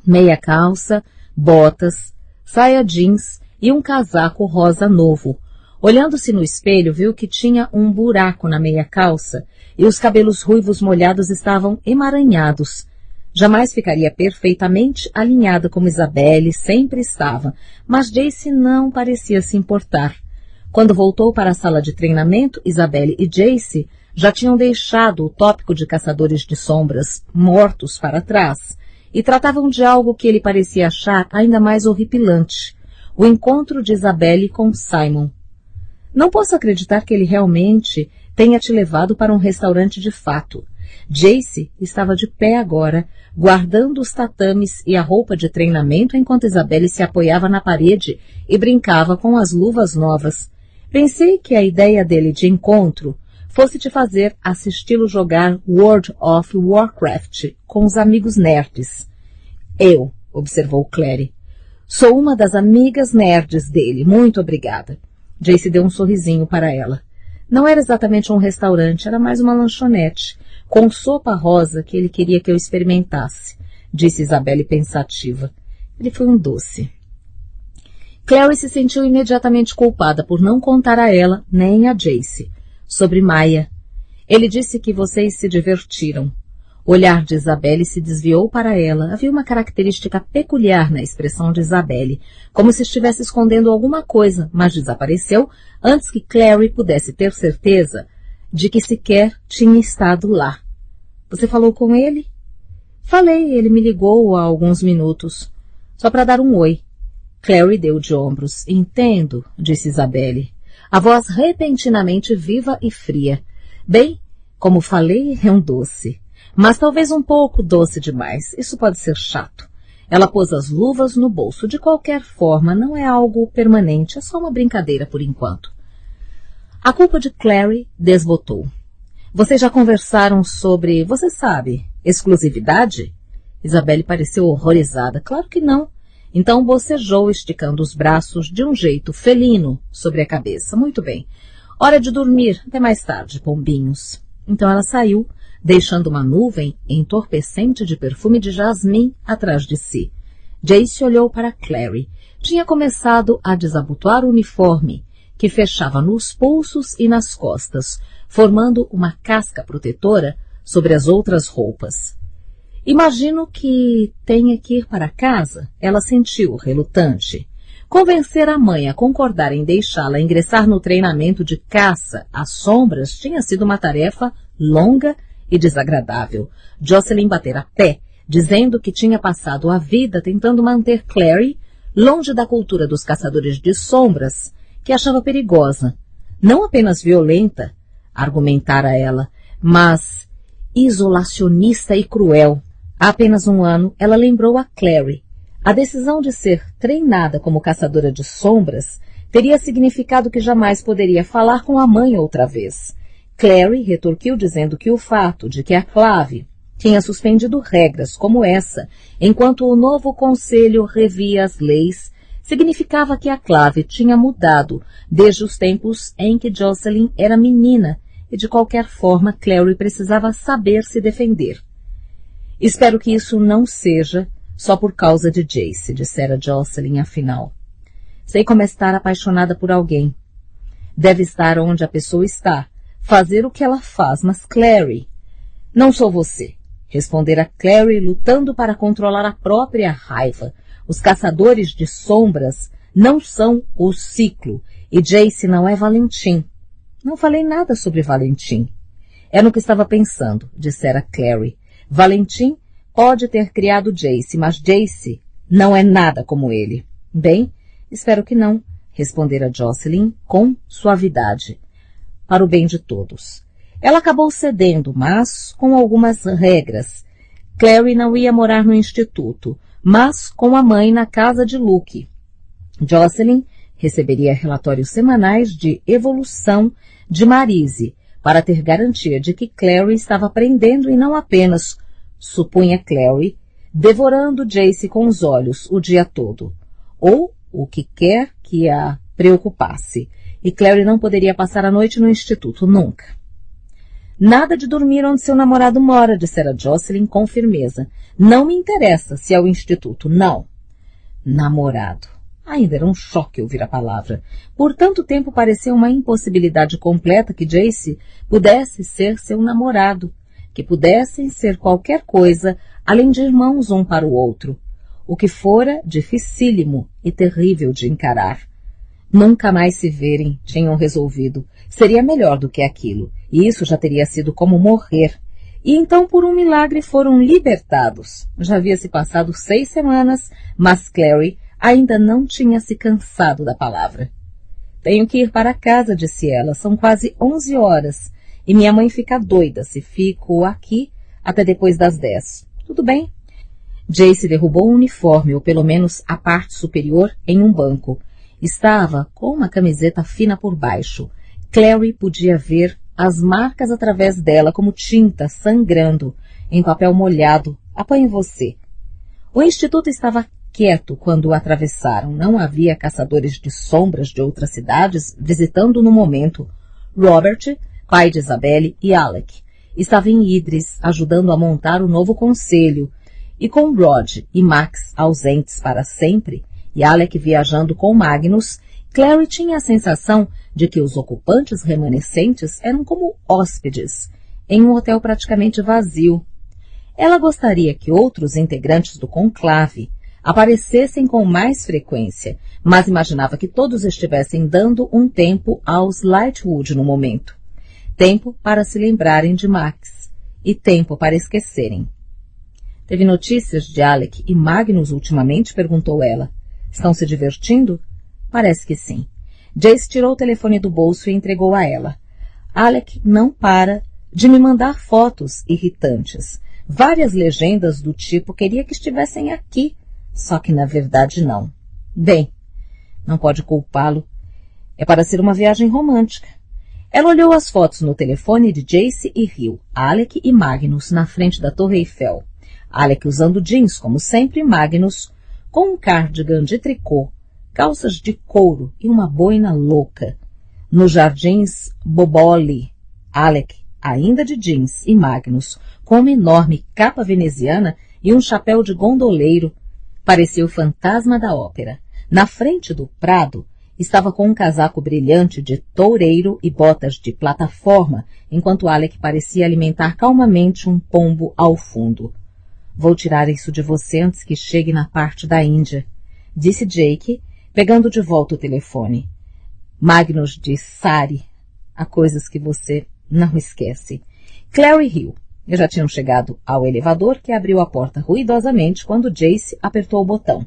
Meia calça, botas, saia jeans e um casaco rosa novo. Olhando-se no espelho, viu que tinha um buraco na meia calça e os cabelos ruivos molhados estavam emaranhados. Jamais ficaria perfeitamente alinhada como Isabelle sempre estava, mas Jace não parecia se importar. Quando voltou para a sala de treinamento, Isabelle e Jace já tinham deixado o tópico de caçadores de sombras mortos para trás e tratavam de algo que ele parecia achar ainda mais horripilante, o encontro de Isabelle com Simon. Não posso acreditar que ele realmente tenha te levado para um restaurante de fato. Jace estava de pé agora, guardando os tatames e a roupa de treinamento enquanto Isabelle se apoiava na parede e brincava com as luvas novas. Pensei que a ideia dele de encontro fosse te fazer assisti-lo jogar World of Warcraft com os amigos nerds. Eu, observou Clary. Sou uma das amigas nerds dele, muito obrigada. Jace deu um sorrisinho para ela. Não era exatamente um restaurante, era mais uma lanchonete, com sopa rosa que ele queria que eu experimentasse, disse Isabelle pensativa. Ele foi um doce. Clary se sentiu imediatamente culpada por não contar a ela, nem a Jace, sobre Maya. Ele disse que vocês se divertiram. O olhar de Isabelle se desviou para ela. Havia uma característica peculiar na expressão de Isabelle, como se estivesse escondendo alguma coisa, mas desapareceu antes que Clary pudesse ter certeza de que sequer tinha estado lá. Você falou com ele? Falei, ele me ligou há alguns minutos, só para dar um oi. Clary deu de ombros. Entendo, disse Isabelle, a voz repentinamente viva e fria. Bem, como falei, é um doce. Mas talvez um pouco doce demais. Isso pode ser chato. Ela pôs as luvas no bolso. De qualquer forma, não é algo permanente, é só uma brincadeira por enquanto. A culpa de Clary desbotou. Vocês já conversaram sobre, você sabe, exclusividade? Isabelle pareceu horrorizada. Claro que não. Então bocejou, esticando os braços de um jeito felino sobre a cabeça. Muito bem. Hora de dormir. Até mais tarde, pombinhos. Então ela saiu, deixando uma nuvem entorpecente de perfume de jasmim atrás de si. Jace olhou para Clary. Tinha começado a desabotoar o uniforme, que fechava nos pulsos e nas costas, formando uma casca protetora sobre as outras roupas. Imagino que tenha que ir para casa, ela sentiu, relutante. Convencer a mãe a concordar em deixá-la ingressar no treinamento de caça às sombras tinha sido uma tarefa longa e desagradável. Jocelyn batera pé, dizendo que tinha passado a vida tentando manter Clary longe da cultura dos caçadores de sombras, que achava perigosa. Não apenas violenta, argumentara ela, mas isolacionista e cruel. Há apenas um ano, ela lembrou a Clary. A decisão de ser treinada como caçadora de sombras teria significado que jamais poderia falar com a mãe outra vez. Clary retorquiu dizendo que o fato de que a Clave tinha suspendido regras como essa, enquanto o novo conselho revia as leis, significava que a Clave tinha mudado desde os tempos em que Jocelyn era menina e, de qualquer forma, Clary precisava saber se defender. Espero que isso não seja só por causa de Jace, dissera Jocelyn afinal. Sei como é estar apaixonada por alguém. Deve estar onde a pessoa está, fazer o que ela faz, mas Clary... Não sou você, respondera Clary, lutando para controlar a própria raiva. Os caçadores de sombras não são o ciclo, e Jace não é Valentim. Não falei nada sobre Valentim. É no que estava pensando, dissera Clary. Valentim pode ter criado Jace, mas Jace não é nada como ele. Bem, espero que não, respondera Jocelyn com suavidade. Para o bem de todos. Ela acabou cedendo, mas com algumas regras. Clary não ia morar no instituto, mas com a mãe na casa de Luke. Jocelyn receberia relatórios semanais de evolução de Marise, para ter garantia de que Clary estava aprendendo e não apenas, supunha Clary, devorando Jace com os olhos o dia todo. Ou o que quer que a preocupasse. E Clary não poderia passar a noite no instituto, nunca. Nada de dormir onde seu namorado mora, dissera Jocelyn com firmeza. Não me interessa se é o instituto, não. Namorado. Ainda era um choque ouvir a palavra. Por tanto tempo parecia uma impossibilidade completa que Jace pudesse ser seu namorado, que pudessem ser qualquer coisa além de irmãos um para o outro. O que fora dificílimo e terrível de encarar. Nunca mais se verem, tinham resolvido. Seria melhor do que aquilo, e isso já teria sido como morrer. E então, por um milagre, foram libertados. Já havia se passado 6 semanas, mas Clary ainda não tinha se cansado da palavra. Tenho que ir para casa, disse ela. São quase 11 horas, e minha mãe fica doida se fico aqui até depois das 10. Tudo bem? Jace derrubou o uniforme, ou pelo menos a parte superior, em um banco. Estava com uma camiseta fina por baixo. Clary podia ver as marcas através dela como tinta sangrando em papel molhado. Apanhe você. O instituto estava quieto quando o atravessaram. Não havia caçadores de sombras de outras cidades visitando no momento. Robert, pai de Isabelle, e Alec estava em Idris, ajudando a montar o novo conselho. E com Rod e Max ausentes para sempre, e Alec viajando com Magnus, Clary tinha a sensação de que os ocupantes remanescentes eram como hóspedes, em um hotel praticamente vazio. Ela gostaria que outros integrantes do conclave aparecessem com mais frequência, mas imaginava que todos estivessem dando um tempo aos Lightwood no momento. Tempo para se lembrarem de Max, e tempo para esquecerem. Teve notícias de Alec e Magnus ultimamente? Perguntou ela. Estão se divertindo? Parece que sim. Jace tirou o telefone do bolso e entregou a ela. Alec não para de me mandar fotos irritantes. Várias legendas do tipo queria que estivessem aqui, só que na verdade não. Bem, não pode culpá-lo. É para ser uma viagem romântica. Ela olhou as fotos no telefone de Jace e riu. Alec e Magnus na frente da Torre Eiffel. Alec usando jeans, como sempre, Magnus com um cardigan de tricô, calças de couro e uma boina louca. Nos jardins Boboli, Alec, ainda de jeans, e Magnus, com uma enorme capa veneziana e um chapéu de gondoleiro, parecia o fantasma da ópera. Na frente do prado, estava com um casaco brilhante de toureiro e botas de plataforma, enquanto Alec parecia alimentar calmamente um pombo ao fundo. Vou tirar isso de você antes que chegue na parte da Índia, disse Jake, pegando de volta o telefone. Magnus disse, Sari, há coisas que você não esquece. Clary riu. Já tinham chegado ao elevador, que abriu a porta ruidosamente quando Jace apertou o botão.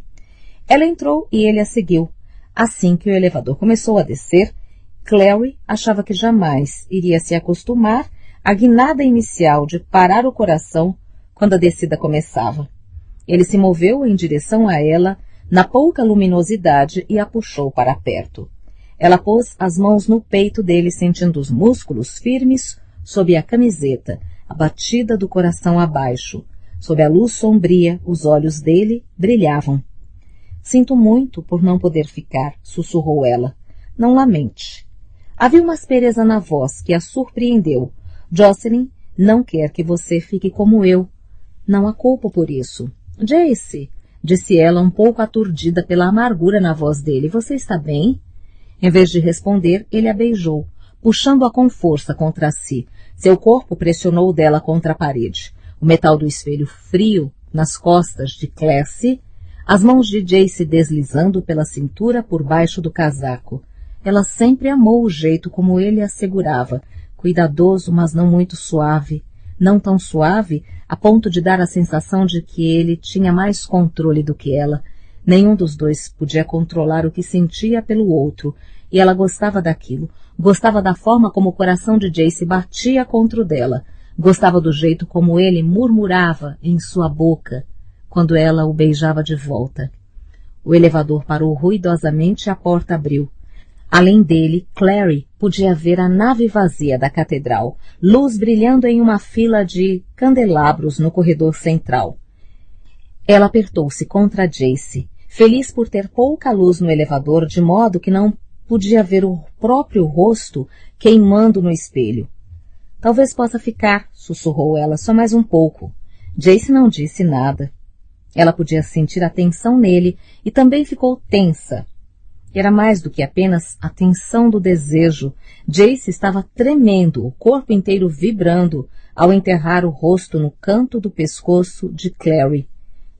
Ela entrou e ele a seguiu. Assim que o elevador começou a descer, Clary achava que jamais iria se acostumar à guinada inicial de parar o coração quando a descida começava. Ele se moveu em direção a ela, na pouca luminosidade, e a puxou para perto. Ela pôs as mãos no peito dele, sentindo os músculos firmes sob a camiseta, a batida do coração abaixo. Sob a luz sombria, os olhos dele brilhavam. Sinto muito por não poder ficar, sussurrou ela. Não lamente. Havia uma aspereza na voz que a surpreendeu. Jocelyn não quer que você fique como eu. Não a culpo por isso. Jace, disse ela um pouco aturdida pela amargura na voz dele. Você está bem? Em vez de responder, ele a beijou, puxando-a com força contra si. Seu corpo pressionou o dela contra a parede. O metal do espelho frio nas costas de Classie, as mãos de Jace deslizando pela cintura por baixo do casaco. Ela sempre amou o jeito como ele a segurava, cuidadoso, mas não muito suave. Não tão suave a ponto de dar a sensação de que ele tinha mais controle do que ela. Nenhum dos dois podia controlar o que sentia pelo outro, e ela gostava daquilo. Gostava da forma como o coração de Jace batia contra o dela. Gostava do jeito como ele murmurava em sua boca quando ela o beijava de volta. O elevador parou ruidosamente e a porta abriu. Além dele, Clary podia ver a nave vazia da catedral, luz brilhando em uma fila de candelabros no corredor central. Ela apertou-se contra Jace, feliz por ter pouca luz no elevador, de modo que não podia ver o próprio rosto queimando no espelho. Talvez possa ficar, sussurrou ela, só mais um pouco. Jace não disse nada. Ela podia sentir a tensão nele e também ficou tensa. Era mais do que apenas a tensão do desejo. Jace estava tremendo, o corpo inteiro vibrando, ao enterrar o rosto no canto do pescoço de Clary.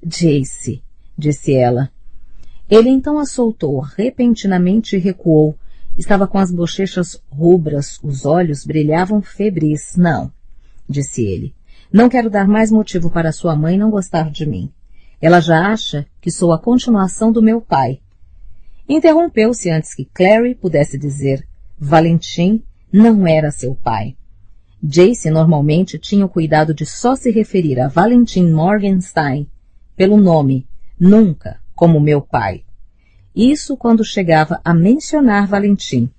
Jace, disse ela. Ele então a soltou repentinamente e recuou. Estava com as bochechas rubras, os olhos brilhavam febris. Não, disse ele. Não quero dar mais motivo para sua mãe não gostar de mim. Ela já acha que sou a continuação do meu pai. Interrompeu-se antes que Clary pudesse dizer. Valentim não era seu pai. Jace normalmente tinha o cuidado de só se referir a Valentim Morgenstein pelo nome, nunca como meu pai. Isso quando chegava a mencionar Valentim.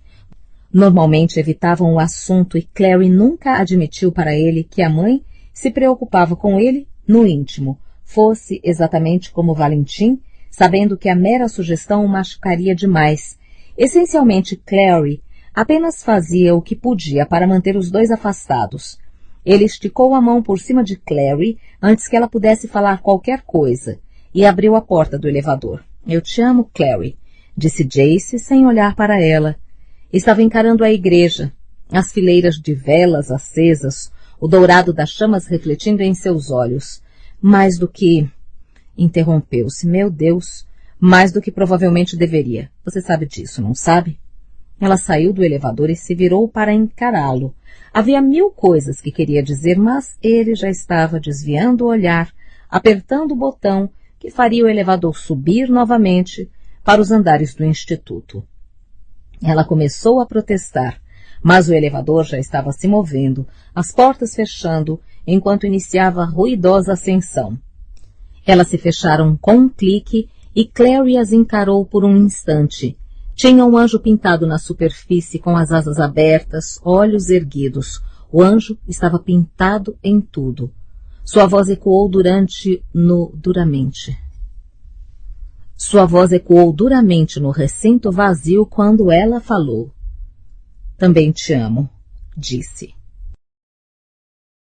Normalmente evitavam o assunto e Clary nunca admitiu para ele que a mãe se preocupava com ele no íntimo, fosse exatamente como Valentim, sabendo que a mera sugestão o machucaria demais. Essencialmente, Clary apenas fazia o que podia para manter os dois afastados. Ele esticou a mão por cima de Clary antes que ela pudesse falar qualquer coisa e abriu a porta do elevador. Eu te amo, Clary, disse Jace sem olhar para ela. Estava encarando a igreja, as fileiras de velas acesas, o dourado das chamas refletindo em seus olhos. Mais do que... Interrompeu-se. Meu Deus, mais do que provavelmente deveria. Você sabe disso, não sabe? Ela saiu do elevador e se virou para encará-lo. Havia 1000 coisas que queria dizer, mas ele já estava desviando o olhar, apertando o botão que faria o elevador subir novamente para os andares do instituto. Ela começou a protestar, mas o elevador já estava se movendo, as portas fechando, enquanto iniciava a ruidosa ascensão. Elas se fecharam com um clique e Clary as encarou por um instante. Tinha um anjo pintado na superfície com as asas abertas, olhos erguidos. O anjo estava pintado em tudo. Sua voz ecoou duramente no recinto vazio quando ela falou. Também te amo, disse.